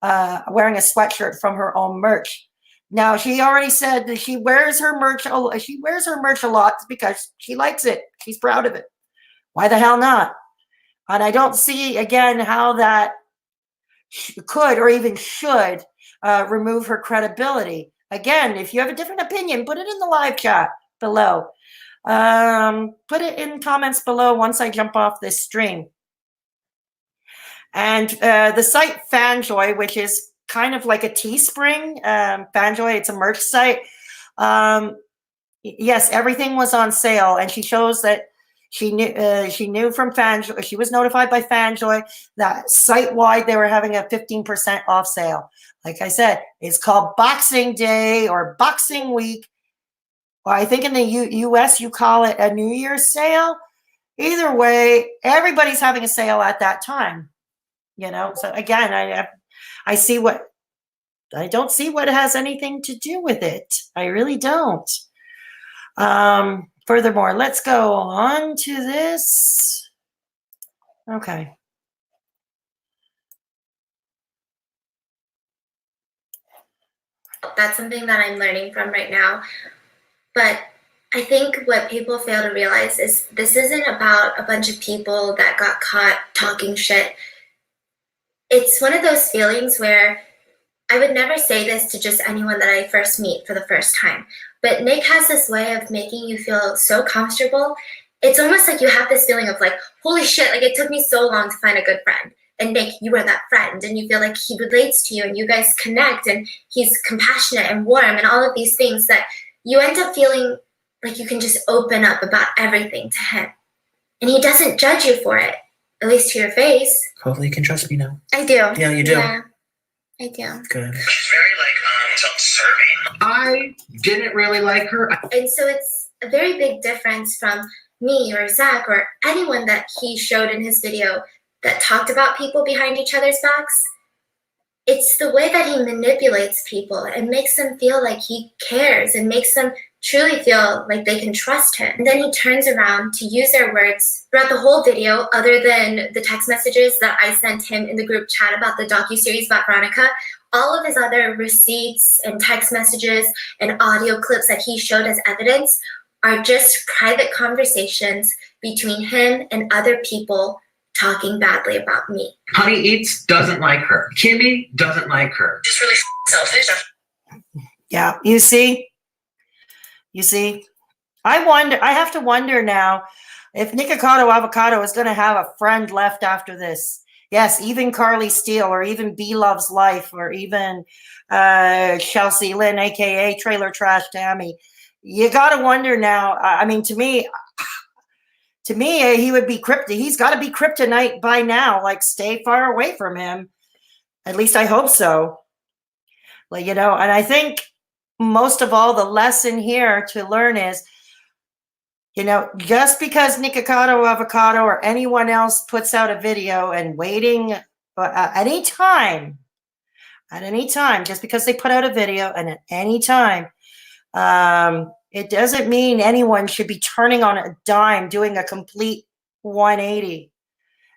A: wearing a sweatshirt from her own merch. Now, she already said that she wears her merch a lot because she likes it. She's proud of it. Why the hell not? And I don't see, again, how that could or even should remove her credibility. Again, if you have a different opinion, put it in the live chat below. Put it in comments below once I jump off this stream. And the site Fanjoy, which is kind of like a Teespring, Fanjoy, it's a merch site. Yes, everything was on sale, and she shows that She knew from FanJoy. She was notified by FanJoy that site-wide they were having a 15% off sale. Like I said, it's called Boxing Day or Boxing Week. Well, I think in the U.S. you call it a New Year's sale. Either way, everybody's having a sale at that time. You know, so again, I see what I don't see what has anything to do with it. I really don't. Furthermore, let's go on to this. Okay.
B: That's something that I'm learning from right now. But I think what people fail to realize is this isn't about a bunch of people that got caught talking shit. It's one of those feelings where I would never say this to just anyone that I first meet for the first time, but Nick has this way of making you feel so comfortable. It's almost like you have this feeling of like, holy shit, like it took me so long to find a good friend. And Nick, you are that friend, and you feel like he relates to you and you guys connect and he's compassionate and warm and all of these things that you end up feeling like you can just open up about everything to him. And he doesn't judge you for it, at least to your face.
C: Hopefully you can trust me now.
B: I do.
C: Yeah, you do.
B: Yeah, I do.
C: Good.
E: She's very self-serving.
C: I didn't really like her.
B: And so it's a very big difference from me or Zach or anyone that he showed in his video that talked about people behind each other's backs. It's the way that he manipulates people and makes them feel like he cares and makes them truly feel like they can trust him. And then he turns around to use their words throughout the whole video, other than the text messages that I sent him in the group chat about the docuseries about Veronica. All of his other receipts and text messages and audio clips that he showed as evidence are just private conversations between him and other people talking badly about me.
C: Honey Eats doesn't like her. Kimmy doesn't like her.
E: Just really selfish.
A: Yeah, you see, I have to wonder now if Nikocado Avocado is going to have a friend left after this. Yes, even Carly Steele or even B Loves Life or even Chelsea Lynn, aka Trailer Trash Tammy. You got to wonder now. I mean, to me, he would be he's got to be kryptonite by now. Like, stay far away from him. At least I hope so. Like, you know, and I think most of all, the lesson here to learn is, you know, just because Nikocado Avocado or anyone else puts out a video and waiting at any time, just because they put out a video and at any time, it doesn't mean anyone should be turning on a dime, doing a complete 180.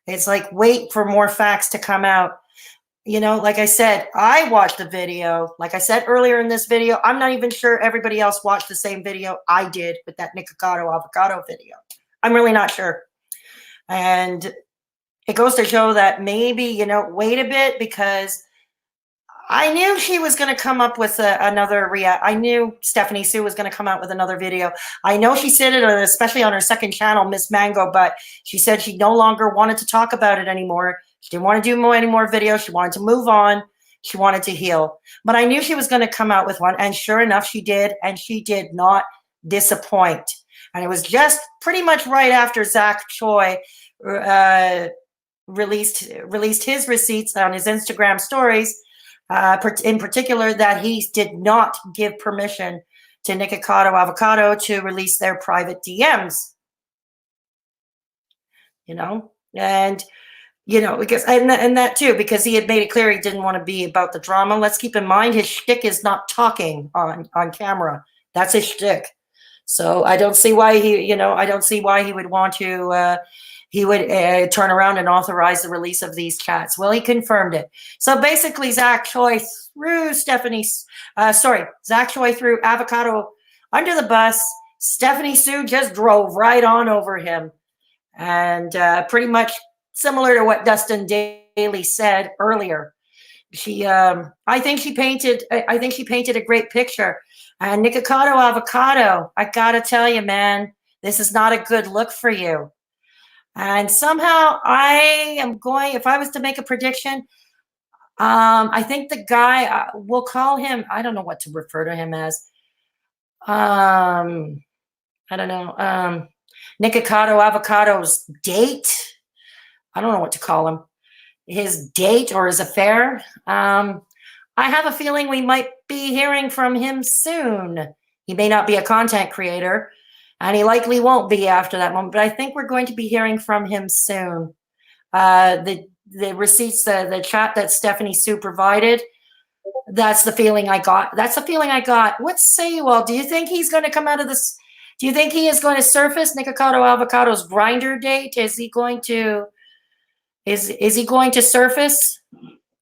A: It's like, wait for more facts to come out. You know, like I said, I watched the video. Like I said earlier in this video, I'm not even sure everybody else watched the same video I did with that Nikocado Avocado video. I'm really not sure. And it goes to show that maybe, you know, wait a bit, because I knew she was going to come up with another I knew Stephanie Sue was going to come out with another video. I know she said it, especially on her second channel, Miss Mango, but she said she no longer wanted to talk about it anymore. She didn't want to do any more videos. She wanted to move on. She wanted to heal. But I knew she was going to come out with one, and sure enough, she did, and she did not disappoint. And it was just pretty much right after Zach Choi released his receipts on his Instagram stories, in particular, that he did not give permission to Nikocado Avocado to release their private DMs. You know, and you know, because and that too, because he had made it clear he didn't want to be about the drama. Let's keep in mind his shtick is not talking on camera. That's his shtick. So I don't see why he would want to. He would turn around and authorize the release of these chats. Well, he confirmed it. So basically, Zach Choi threw Avocado under the bus. Stephanie Sue just drove right on over him, and pretty much similar to what Dustin Daly said earlier. I think she painted a great picture. And Nikocado Avocado, I gotta tell you, man, this is not a good look for you. And somehow if I was to make a prediction, I think the guy, we'll call him, I don't know what to refer to him as. I don't know. Nikocado Avocado's date. I don't know what to call him. His date or his affair. I have a feeling we might be hearing from him soon. He may not be a content creator, and he likely won't be after that moment, but I think we're going to be hearing from him soon. The receipts, the chat that Stephanie Sue provided, that's the feeling I got. That's the feeling I got. What say you all? Do you think he's going to come out of this? Do you think he is going to surface Nikocado Avocado's grinder date? Is he going to he going to surface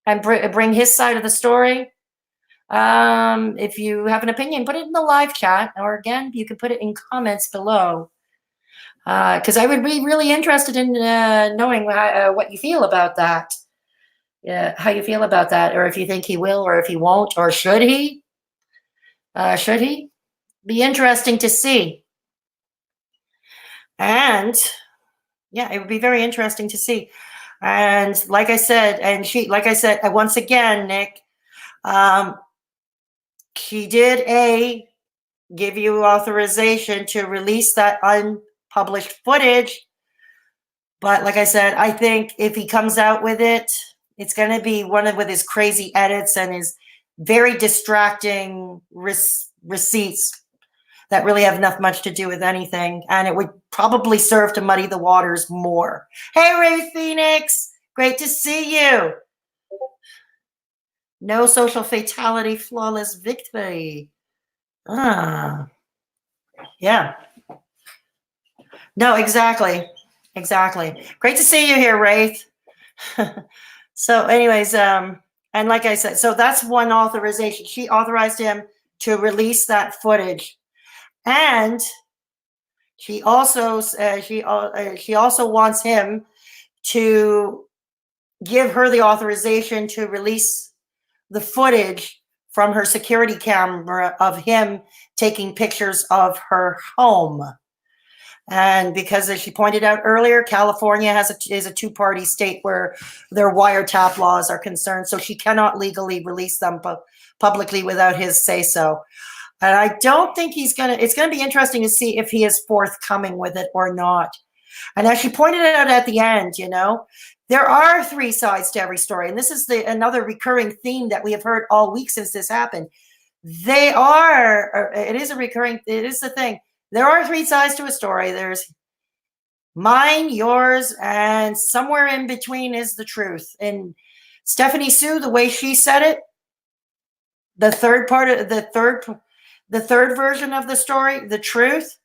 A: and bring his side of the story? If you have an opinion, put it in the live chat, or again, you can put it in comments below. Because I would be really interested in knowing what you feel about that. Yeah, how you feel about that, or if you think he will, or if he won't, or should he? Should he? Be interesting to see. And yeah, it would be very interesting to see. And like I said, once again, Nick, she did give you authorization to release that unpublished footage. But like I said, I think if he comes out with it, it's going to be with his crazy edits and his very distracting receipts that really have not much to do with anything. And it would probably serve to muddy the waters more. Hey, Ray Phoenix, great to see you. No social fatality, flawless victory. Yeah. No, exactly. Great to see you here, Wraith. So anyways, and like I said, so that's one authorization. She authorized him to release that footage. And she also wants him to give her the authorization to release the footage from her security camera of him taking pictures of her home. And because, as she pointed out earlier, California is a two-party state where their wiretap laws are concerned, so she cannot legally release them publicly without his say-so. And I don't think it's going to be interesting to see if he is forthcoming with it or not. And as she pointed out at the end, there are three sides to every story. And this is another recurring theme that we have heard all week since this happened. It is the thing. There are three sides to a story. There's mine, yours, and somewhere in between is the truth. And Stephanie Sue, the way she said it, the third version of the story, the truth,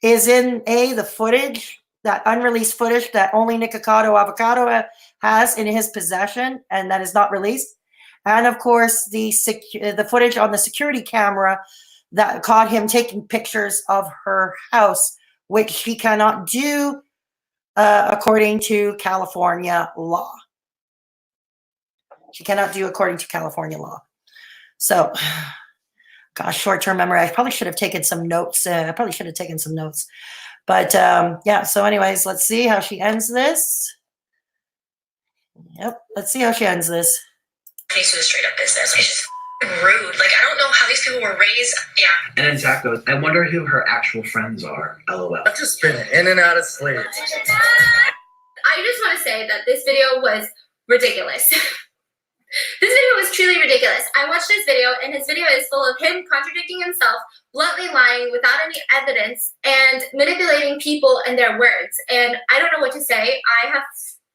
A: is in the footage, that unreleased footage that only Nikocado Avocado has in his possession and that is not released. And of course, the footage on the security camera that caught him taking pictures of her house, which she cannot do according to California law. She cannot do according to California law. So, gosh, short-term memory. I probably should have taken some notes. But yeah, so anyways, let's see how she ends this. Yep, let's see how she ends this.
E: This is straight up business. It's just rude. Like, I don't know how these people were raised. Yeah.
C: And then Zach goes, I wonder who her actual friends are. LOL.
F: I've just been in and out of sleep.
B: I just want to say that this video was ridiculous. This video was truly ridiculous. I watched this video, and his video is full of him contradicting himself, bluntly lying without any evidence, and manipulating people and their words. And I don't know what to say. I have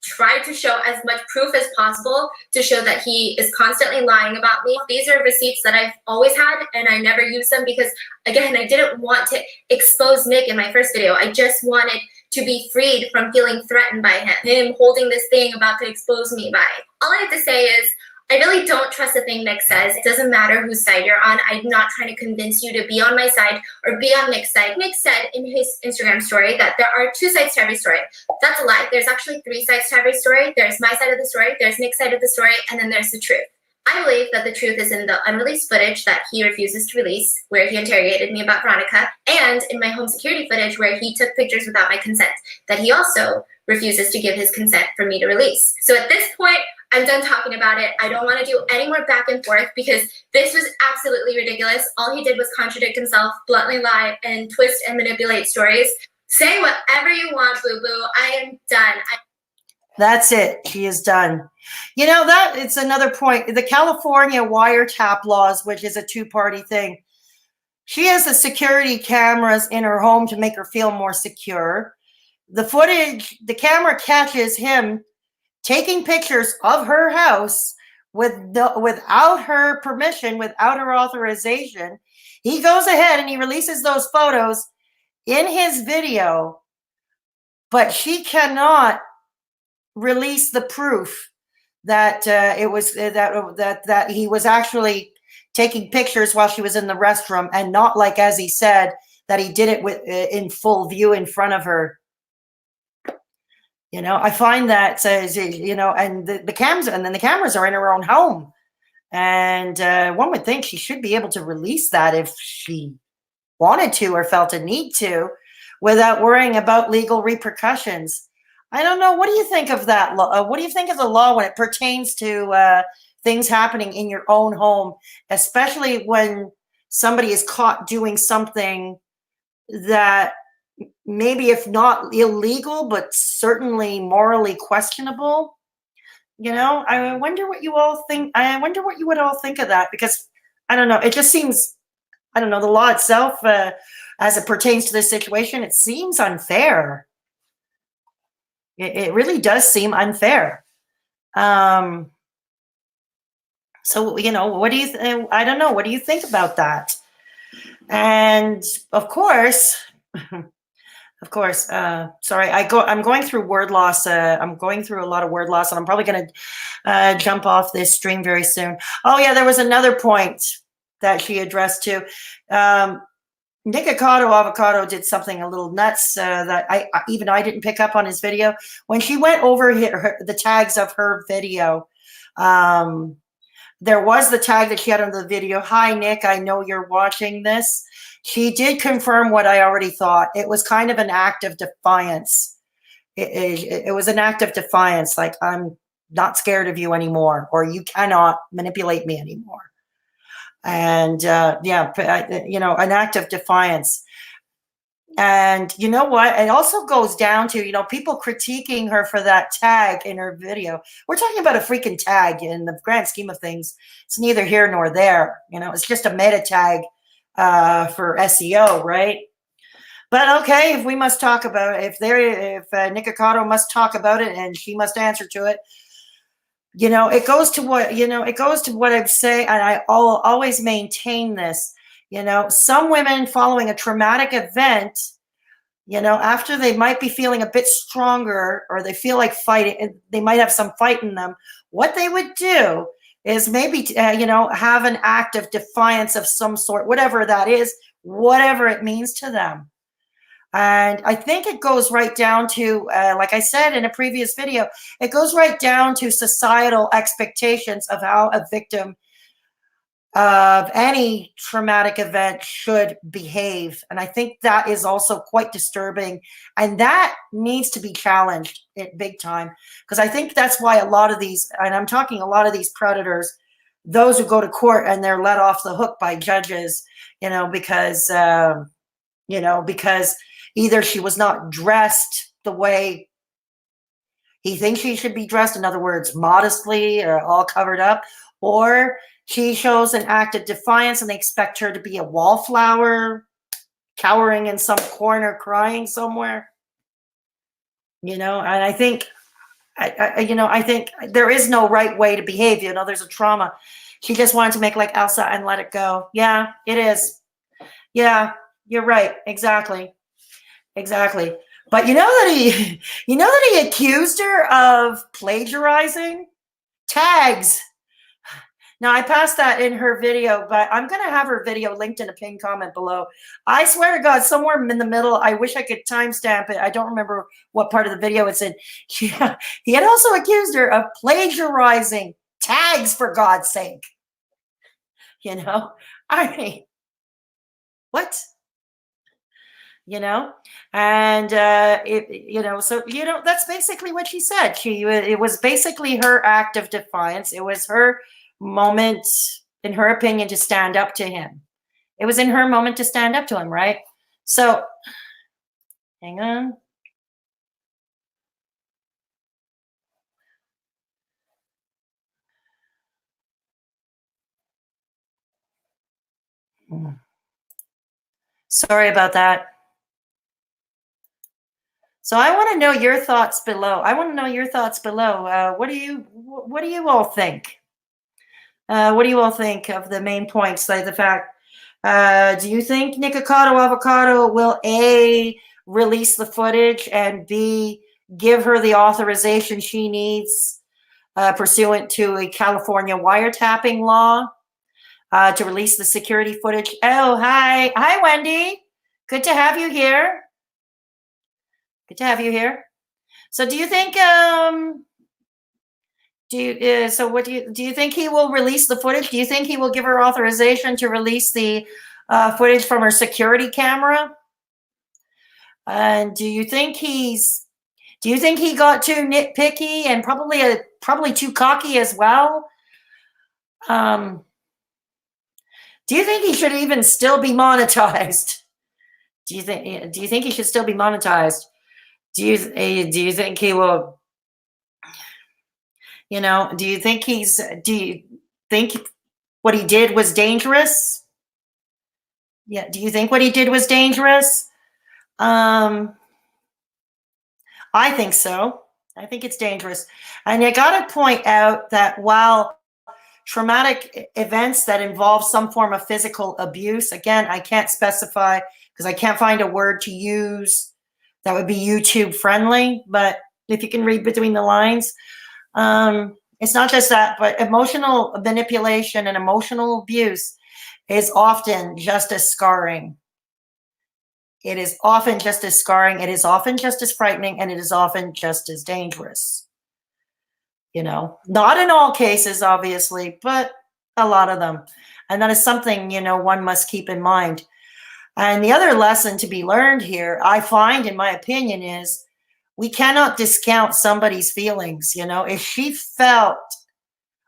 B: tried to show as much proof as possible to show that he is constantly lying about me. These are receipts that I've always had, and I never use them because, again, I didn't want to expose Nick in my first video. I just wanted to be freed from feeling threatened by him holding this thing about to expose me by. All I have to say is, I really don't trust a thing Nick says. It doesn't matter whose side you're on. I'm not trying to convince you to be on my side or be on Nick's side. Nick said in his Instagram story that there are two sides to every story. That's a lie. There's actually three sides to every story. There's my side of the story, there's Nick's side of the story, and then there's the truth. I believe that the truth is in the unreleased footage that he refuses to release, where he interrogated me about Veronica, and in my home security footage where he took pictures without my consent, that he also refuses to give his consent for me to release. So at this point, I'm done talking about it. I don't want to do any more back and forth because this was absolutely ridiculous. All he did was contradict himself, bluntly lie, and twist and manipulate stories. Say whatever you want, boo-boo. I am done.
A: That's it. She is done. You know, that it's another point. The California wiretap laws, which is a two-party thing. She has the security cameras in her home to make her feel more secure. The footage, the camera catches him taking pictures of her house without her permission, without her authorization. He goes ahead and he releases those photos in his video, but she cannot release the proof that it was that he was actually taking pictures while she was in the restroom, and not like, as he said, that he did it with in full view in front of her. You know, I find that you know, and the cameras are in her own home, and one would think she should be able to release that if she wanted to or felt a need to, without worrying about legal repercussions. I don't know. What do you think of that law? What do you think of the law when it pertains to things happening in your own home, especially when somebody is caught doing something that maybe, if not illegal, but certainly morally questionable? You know, I wonder what you all think. I wonder what you would all think of that, because I don't know. It just seems, I don't know, the law itself, as it pertains to this situation, it seems unfair. It really does seem unfair. So, you know, what do you, I don't know. What do you think about that? And of course, sorry, I'm going through word loss. I'm going through a lot of word loss, and I'm probably going to jump off this stream very soon. Oh yeah, there was another point that she addressed too. Nikocado Avocado did something a little nuts that I didn't pick up on his video. When she went over the tags of her video, there was the tag that she had on the video. Hi, Nick, I know you're watching this. She did confirm what I already thought. It was kind of an act of defiance. It was an act of defiance, like, I'm not scared of you anymore, or you cannot manipulate me anymore. And yeah, you know, an act of defiance. And you know what? It also goes down to, you know, people critiquing her for that tag in her video. We're talking about a freaking tag. In the grand scheme of things, it's neither here nor there. You know, it's just a meta tag for SEO, right? But okay, if we must talk about it, if Nikocado must talk about it and she must answer to it, you know, it goes to what, you know, it goes to what I've said, and I always maintain this. You know, some women following a traumatic event, you know, after they might be feeling a bit stronger, or they feel like fighting, they might have some fight in them. What they would do is maybe, you know, have an act of defiance of some sort, whatever that is, whatever it means to them. And I think it goes right down to, like I said in a previous video, it goes right down to societal expectations of how a victim of any traumatic event should behave. And I think that is also quite disturbing. And that needs to be challenged big time. Because I think that's why a lot of these, and I'm talking a lot of these predators, those who go to court and they're let off the hook by judges, you know, because either she was not dressed the way he thinks she should be dressed, in other words, modestly or all covered up, or she shows an act of defiance and they expect her to be a wallflower, cowering in some corner, crying somewhere. You know, and I think, I think there is no right way to behave. You know, there's a trauma. She just wanted to make like Elsa and let it go. Yeah, it is. Yeah, you're right. Exactly. But you know that he accused her of plagiarizing tags. Now, I passed that in her video, but I'm going to have her video linked in a pinned comment below. I swear to God, somewhere in the middle, I wish I could timestamp it. I don't remember what part of the video it's in. He had also accused her of plagiarizing tags, for God's sake. You know, I mean, what? You know, and so, you know, that's basically what she said. It was basically her act of defiance. It was her moment, in her opinion, to stand up to him. It was in her moment to stand up to him, right? So Hang on. Sorry about that. So I want to know your thoughts below. What do you all think? What do you all think of the main points? Like the fact, do you think Nikocado Avocado will A, release the footage, and B, give her the authorization she needs pursuant to a California wiretapping law to release the security footage? Oh, hi. Hi, Wendy. Good to have you here. Good to have you here. So do you think do you think he will release the footage? Do you think he will give her authorization to release the footage from her security camera? And do you think he got too nitpicky and probably too cocky as well? Do you think he should even still be monetized? Do you think he should still be monetized? Do you think he will? You know, do you think what he did was dangerous? Yeah, do you think what he did was dangerous? I think so. I think it's dangerous. And I got to point out that while traumatic events that involve some form of physical abuse, again, I can't specify because I can't find a word to use that would be YouTube friendly, but if you can read between the lines, it's not just that, but emotional manipulation and emotional abuse is often just as scarring. It is often just as scarring. It is often just as frightening, and it is often just as dangerous. You know, not in all cases, obviously, but a lot of them. And that is something, you know, one must keep in mind. And the other lesson to be learned here, I find, in my opinion, is we cannot discount somebody's feelings. You know, if she felt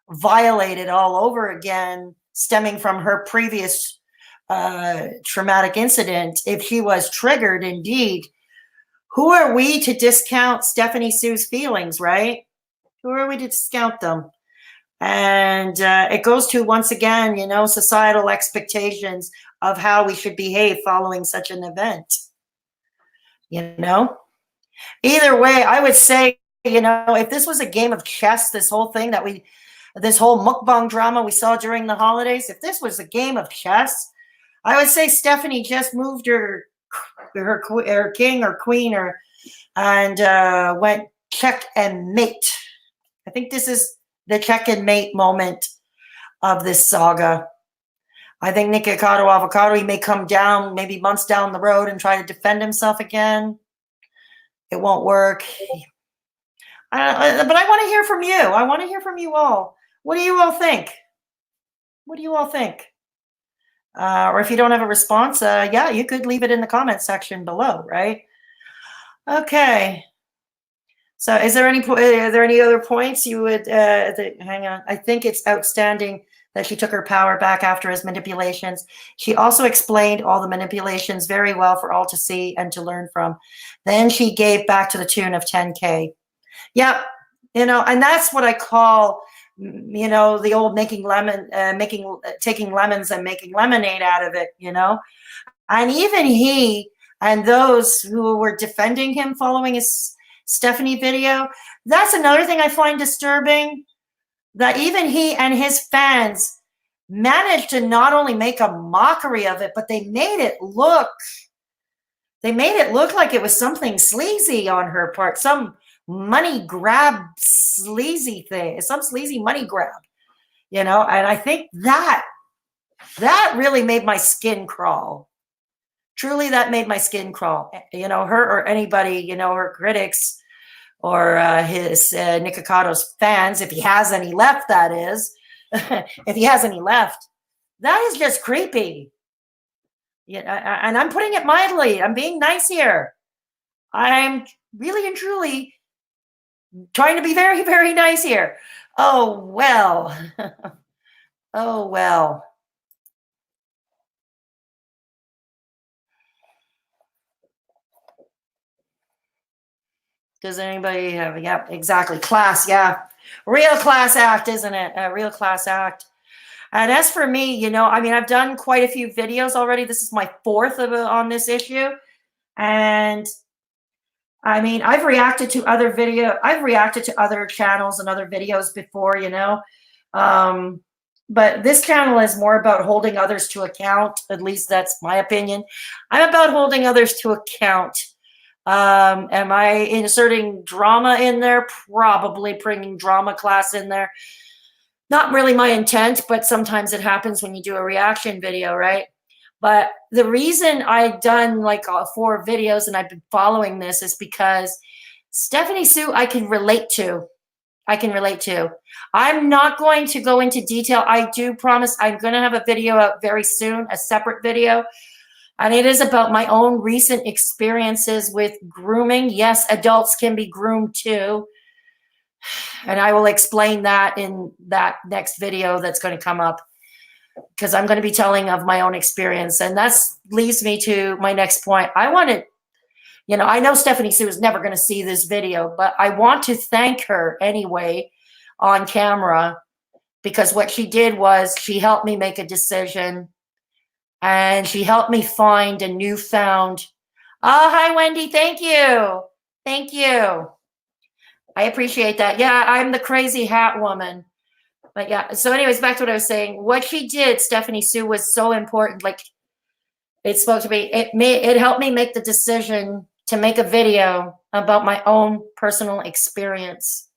A: violated all over again, stemming from her previous traumatic incident, if she was triggered indeed, who are we to discount Stephanie Sue's feelings, right? Who are we to discount them? And it goes to, once again, you know, societal expectations of how we should behave following such an event. You know? Either way, I would say, you know, if this was a game of chess, this whole thing this whole mukbang drama we saw during the holidays, if this was a game of chess, I would say Stephanie just moved her king or queen and went check and mate. I think this is the check and mate moment of this saga. I think Nikocado Avocado, he may come down maybe months down the road and try to defend himself again. It won't work. But I want to hear from you. I want to hear from you all. What do you all think? What do you all think? Or if you don't have a response, yeah, you could leave it in the comment section below, right? Okay. So are there any other points you would, hang on. I think it's outstanding that she took her power back after his manipulations. She also explained all the manipulations very well for all to see and to learn from. Then she gave back to the tune of 10K. Yep. You know, and that's what I call, you know, the old taking lemons and making lemonade out of it, you know. And even he and those who were defending him following his Stephanie video, that's another thing I find disturbing, that even he and his fans managed to not only make a mockery of it, but they made it look like it was something sleazy on her part, some money grab sleazy thing, some sleazy money grab, you know. And I think that really made my skin crawl. Truly, that made my skin crawl. You know, her or anybody, you know, her critics or his Nikocado's fans, if he has any left, that is, if he has any left, that is just creepy. Yeah, and I'm putting it mildly. I'm being nice here. I'm really and truly trying to be very, very nice here. Oh, well. Oh, well. Does anybody have? Yep, exactly. Class, yeah. Real class act, isn't it? A real class act. And as for me, you know, I mean, I've done quite a few videos already. This is my fourth on this issue. And I mean, I've reacted to other channels and other videos before, you know. But this channel is more about holding others to account. At least that's my opinion. I'm about holding others to account. Am I inserting drama in there? Probably bringing drama class in there. Not really my intent, but sometimes it happens when you do a reaction video, right? But the reason I've done like 4 videos and I've been following this is because Stephanie Sue, I can relate to. I'm not going to go into detail. I do promise I'm going to have a video out very soon, a separate video. And it is about my own recent experiences with grooming. Yes, adults can be groomed too. And I will explain that in that next video that's going to come up, because I'm going to be telling of my own experience. And that leads me to my next point. I want to, you know, I know Stephanie Sue is never going to see this video, but I want to thank her anyway on camera, because what she did was she helped me make a decision, and she helped me find a newfound. Oh, hi, Wendy. Thank you. Thank you. I appreciate that. Yeah, I'm the crazy hat woman. But yeah, so anyways, back to what I was saying. What she did, Stephanie Sue, was so important. Like, it's supposed to be, it helped me make the decision to make a video about my own personal experience.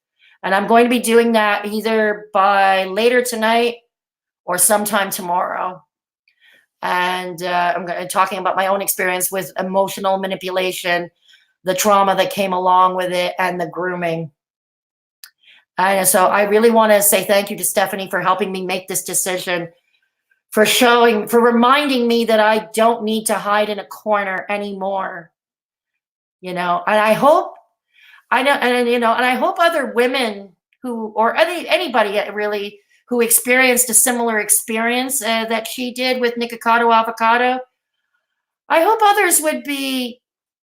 A: And I'm going to be doing that either by later tonight or sometime tomorrow. And I'm going to be talking about my own experience with emotional manipulation, the trauma that came along with it, and the grooming. And so I really want to say thank you to Stephanie for helping me make this decision, for reminding me that I don't need to hide in a corner anymore. You know, and I hope, and I hope other women who, or anybody really who experienced a similar experience that she did with Nikocado Avocado, I hope others would be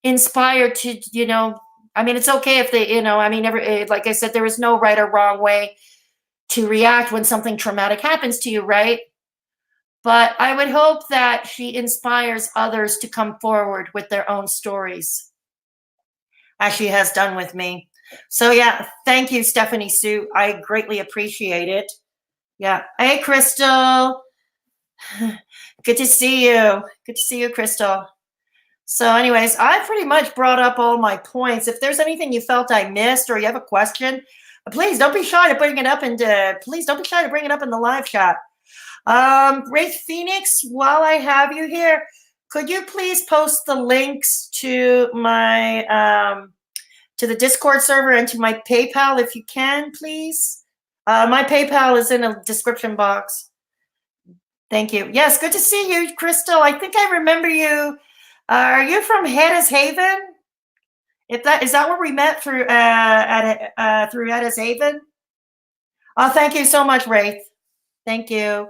A: inspired to, you know, I mean, it's okay if they, you know, I mean, like I said, there is no right or wrong way to react when something traumatic happens to you, right? But I would hope that she inspires others to come forward with their own stories, as she has done with me. So yeah, thank you, Stephanie Sue. I greatly appreciate it. Yeah. Hey, Crystal. Good to see you. Good to see you, Crystal. So anyways, I pretty much brought up all my points. If there's anything you felt I missed or you have a question, please don't be shy to bring it up, and please don't be shy to bring it up in the live chat. Wraith Phoenix, while I have you here, could you please post the links to my to the Discord server and to my PayPal if you can, please? My PayPal is in the description box. Thank you. Yes, good to see you, Crystal. I think I remember you. Are you from Hedda's Haven? Is that where we met through through Hedda's Haven? Oh, thank you so much, Wraith. Thank you.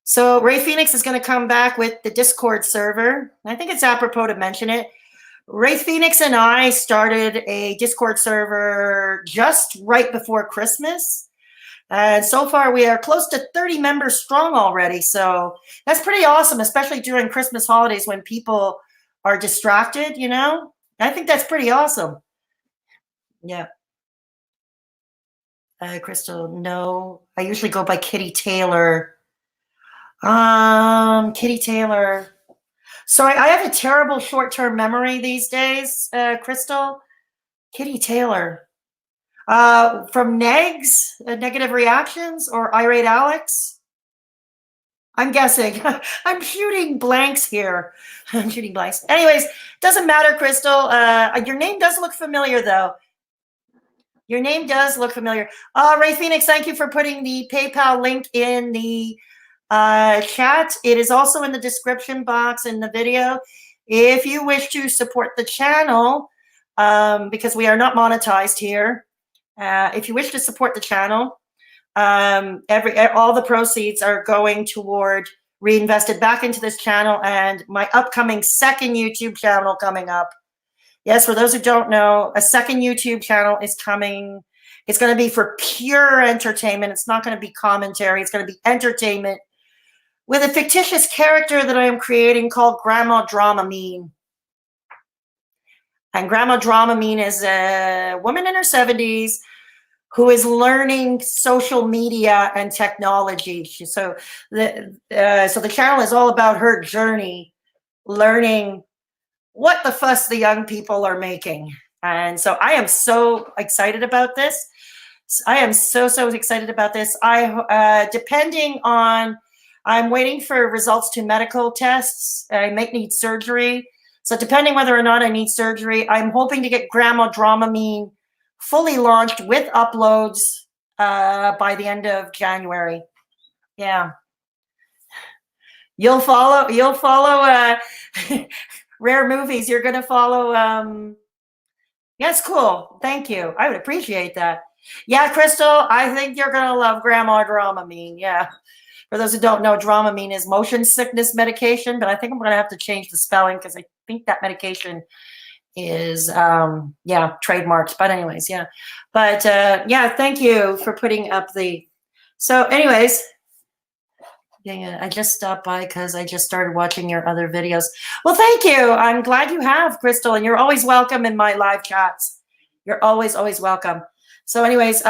A: So Ray Phoenix is going to come back with the Discord server. I think it's apropos to mention it. Ray Phoenix and I started a Discord server just right before Christmas. And so far we are close to 30 members strong already. So that's pretty awesome, especially during Christmas holidays when people are distracted, you know? I think that's pretty awesome. Yeah. Crystal, no. I usually go by Kitty Taylor. Kitty Taylor. Sorry, I have a terrible short-term memory these days, Crystal. Kitty Taylor. From Negs, Negative Reactions, or Irate Alex? I'm guessing. I'm shooting blanks here. I'm shooting blanks. Anyways, doesn't matter, Crystal. Your name does look familiar, though. Your name does look familiar. Ray Phoenix, thank you for putting the PayPal link in the chat. It is also in the description box in the video. If you wish to support the channel, because we are not monetized here, if you wish to support the channel, all the proceeds are going toward reinvested back into this channel and my upcoming second YouTube channel coming up. Yes, for those who don't know, a second YouTube channel is coming. It's going to be for pure entertainment. It's not going to be commentary. It's going to be entertainment with a fictitious character that I am creating called Grandma Dramamine. And Grandma Dramamine is a woman in her 70s who is learning social media and technology. So the channel is all about her journey, learning what the fuss the young people are making. And so I am so excited about this. I am so excited about this. Depending on, I'm waiting for results to medical tests. I might need surgery. So depending whether or not I need surgery, I'm hoping to get Grandma Dramamine fully launched with uploads by the end of January. Yeah. You'll follow Rare Movies. You're going to follow. Yes, cool. Thank you. I would appreciate that. Yeah, Crystal, I think you're going to love Grandma Dramamine. Yeah. For those who don't know, Dramamine is motion sickness medication, but I think I'm going to have to change the spelling because I think that medication is, trademarked. But anyways, yeah. But thank you for putting up the, so anyways, yeah, I just stopped by because I just started watching your other videos. Well, thank you. I'm glad you have, Crystal, and you're always welcome in my live chats. You're always welcome. So anyways,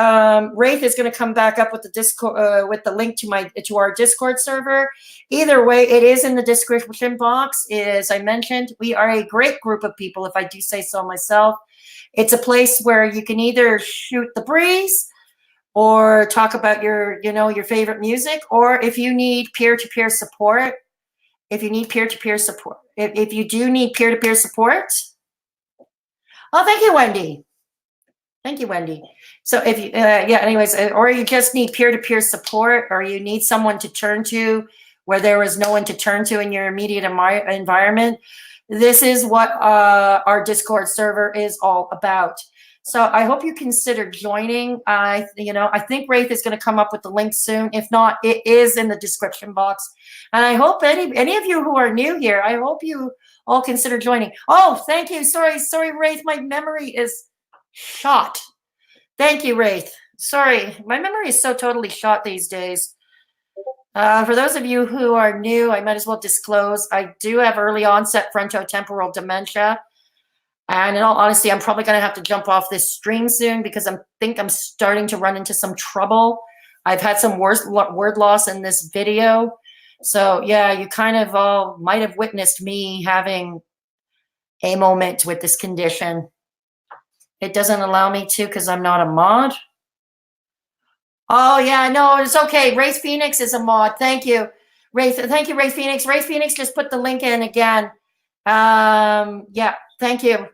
A: Wraith is going to come back up with the Discord, with the link to our Discord server. Either way, it is in the description box. As I mentioned, we are a great group of people, if I do say so myself. It's a place where you can either shoot the breeze or talk about your favorite music, or if you need peer-to-peer support, if you do need peer-to-peer support. Oh, thank you, Wendy. Thank you, Wendy. So if you, anyways, or you just need peer-to-peer support, or you need someone to turn to where there is no one to turn to in your immediate environment, this is what our Discord server is all about. So I hope you consider joining. I think Wraith is going to come up with the link soon. If not, it is in the description box. And I hope any of you who are new here, I hope you all consider joining. Oh, thank you. Sorry, Wraith. My memory is shot. Thank you, Wraith. Sorry, my memory is so totally shot these days. For those of you who are new, I might as well disclose I do have early onset frontotemporal dementia. And in all honesty, I'm probably going to have to jump off this stream soon because I think I'm starting to run into some trouble. I've had some word loss in this video. So yeah, you kind of all might have witnessed me having a moment with this condition. It doesn't allow me to because I'm not a mod. Oh yeah, no, it's okay. Race Phoenix is a mod. Thank you, Race. Thank you, Race Phoenix. Race Phoenix just put the link in again. Yeah, thank you.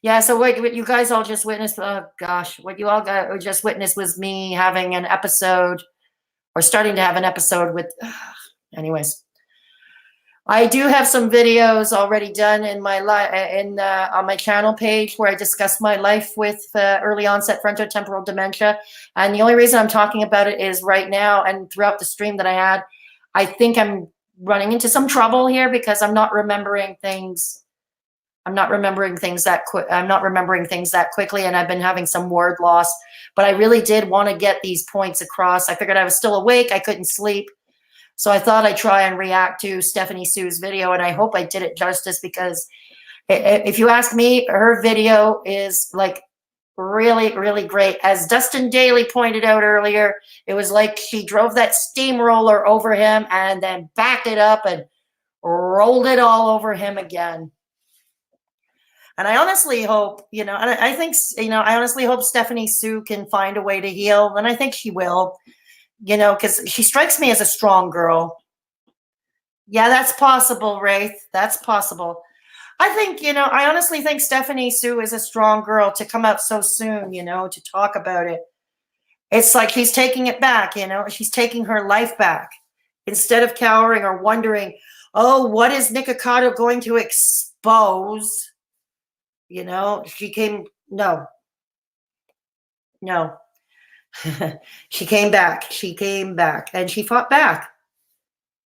A: Yeah, so what you guys all just witnessed, oh gosh, what you all just witnessed was me having an episode, or starting to have an episode with, anyways. I do have some videos already done in my on my channel page where I discuss my life with early onset frontotemporal dementia. And the only reason I'm talking about it is right now and throughout the stream that I had, I think I'm running into some trouble here because I'm not remembering things. I'm not remembering things that quickly, and I've been having some word loss. But I really did want to get these points across. I figured I was still awake. I couldn't sleep. So I thought I'd try and react to Stephanie Sue's video, and I hope I did it justice because if you ask me, her video is like really, really great. As Dustin Daly pointed out earlier, it was like she drove that steamroller over him and then backed it up and rolled it all over him again. And I honestly hope, I honestly hope Stephanie Sue can find a way to heal, and I think she will. Because she strikes me as a strong girl. Yeah, that's possible, Wraith. That's possible. I think, I honestly think Stephanie Sue is a strong girl to come out so soon, to talk about it. It's like she's taking it back, she's taking her life back. Instead of cowering or wondering, oh, what is Nikocado going to expose? She came, no. She came back. She came back, and she fought back.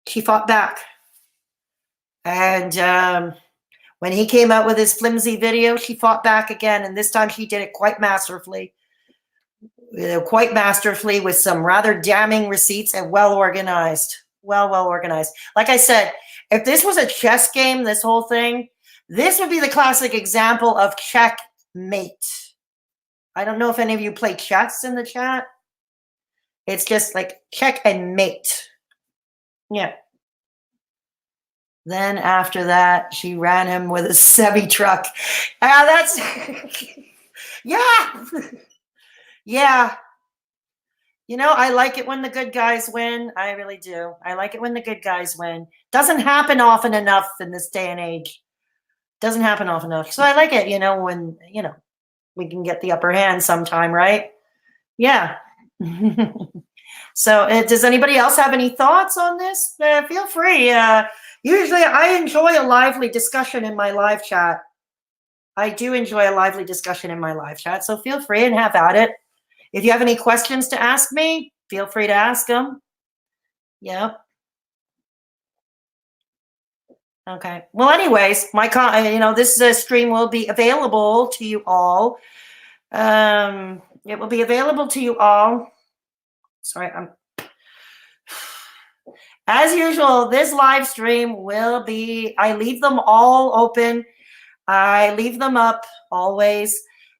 A: She fought back. And When he came out with his flimsy video, she fought back again, and this time she did it quite masterfully. Quite masterfully with some rather damning receipts and well organized. Well organized. Like I said, if this was a chess game, this whole thing, this would be the classic example of checkmate. I don't know if any of you play chess in the chat. It's just like check and mate. Yeah. Then after that, she ran him with a semi-truck. That's, yeah. Yeah. You know, I like it when the good guys win. I really do. I like it when the good guys win. Doesn't happen often enough in this day and age. Doesn't happen often enough. So I like it, you know, when, you know, we can get the upper hand sometime, right? Yeah. So does anybody else have any thoughts on this? Feel free. Usually I enjoy a lively discussion in my live chat. I do enjoy a lively discussion in my live chat. So feel free and have at it. If you have any questions to ask me, feel free to ask them. Yep. Okay. Well, anyways, this stream will be available to you all. It will be available to you all. Sorry, as usual, this live stream will be, I leave them all open. I leave them up always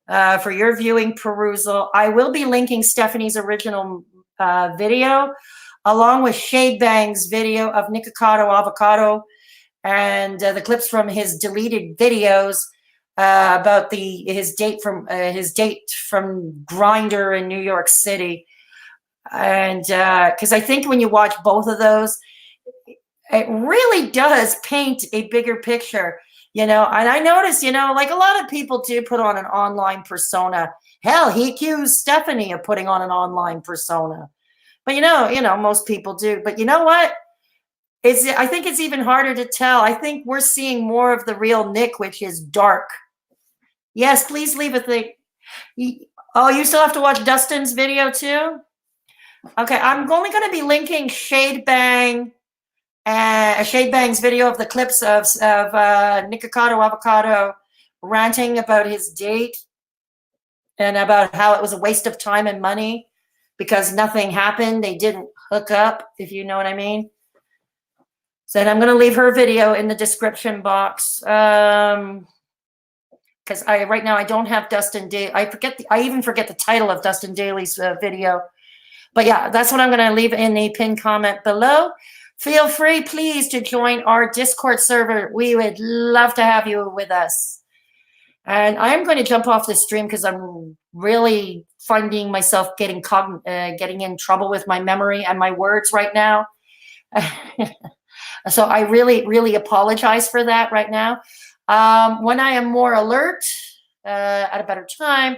A: for your viewing perusal. I will be linking Stephanie's original video along with Shade Bang's video of Nikocado Avocado and the clips from his deleted videos about his date from Grindr in New York City. And because I think when you watch both of those, it really does paint a bigger picture, you know. And I notice, you know, like a lot of people do put on an online persona. Hell, he accused Stephanie of putting on an online persona. But you know, most people do. But you know what? I think it's even harder to tell. I think we're seeing more of the real Nick, which is dark. Yes, please leave a thing. Oh, you still have to watch Dustin's video too? Okay, I'm only going to be linking Shade Bang's video of the clips of Nikocado Avocado ranting about his date and about how it was a waste of time and money because nothing happened. They didn't hook up, if you know what I mean. So I'm going to leave her video in the description box because right now I don't have Dustin Daly. I even forget the title of Dustin Daly's video. But yeah, that's what I'm going to leave in the pinned comment below. Feel free, please, to join our Discord server. We would love to have you with us. And I'm going to jump off the stream because I'm really finding myself getting in trouble with my memory and my words right now. So I really, really apologize for that right now. When I am more alert at a better time,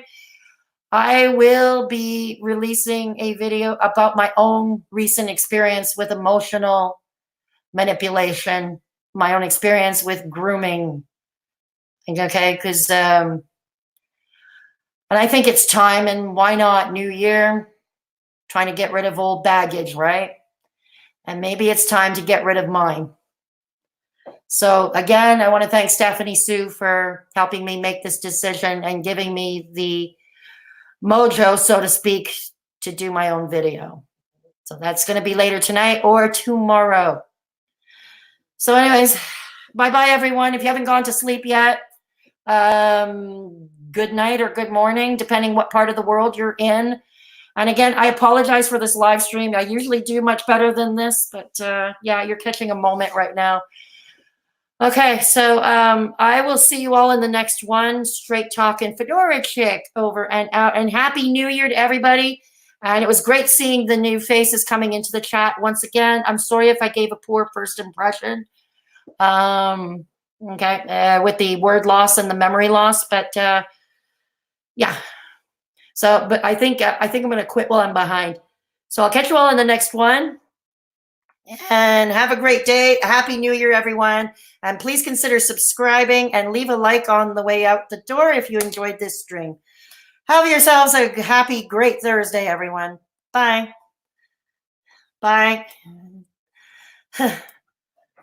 A: I will be releasing a video about my own recent experience with emotional manipulation, my own experience with grooming. Okay, because and I think it's time, and why not? New year, trying to get rid of old baggage, right? And maybe it's time to get rid of mine. So again, I want to thank Stephanie Sue for helping me make this decision and giving me the mojo, so to speak, to do my own video. So that's going to be later tonight or tomorrow. So anyways, bye-bye, everyone. If you haven't gone to sleep yet, good night or good morning, depending what part of the world you're in. And again, I apologize for this live stream. I usually do much better than this, but yeah, you're catching a moment right now. Okay, so I will see you all in the next one. Straight talking Fedora Chic over and out. And Happy New Year to everybody. And it was great seeing the new faces coming into the chat once again. I'm sorry if I gave a poor first impression. Okay, with the word loss and the memory loss, but yeah. So, but I think I'm going to quit while I'm behind. So I'll catch you all in the next one. And have a great day. Happy New Year, everyone. And please consider subscribing and leave a like on the way out the door if you enjoyed this stream. Have yourselves a happy, great Thursday, everyone. Bye. Bye.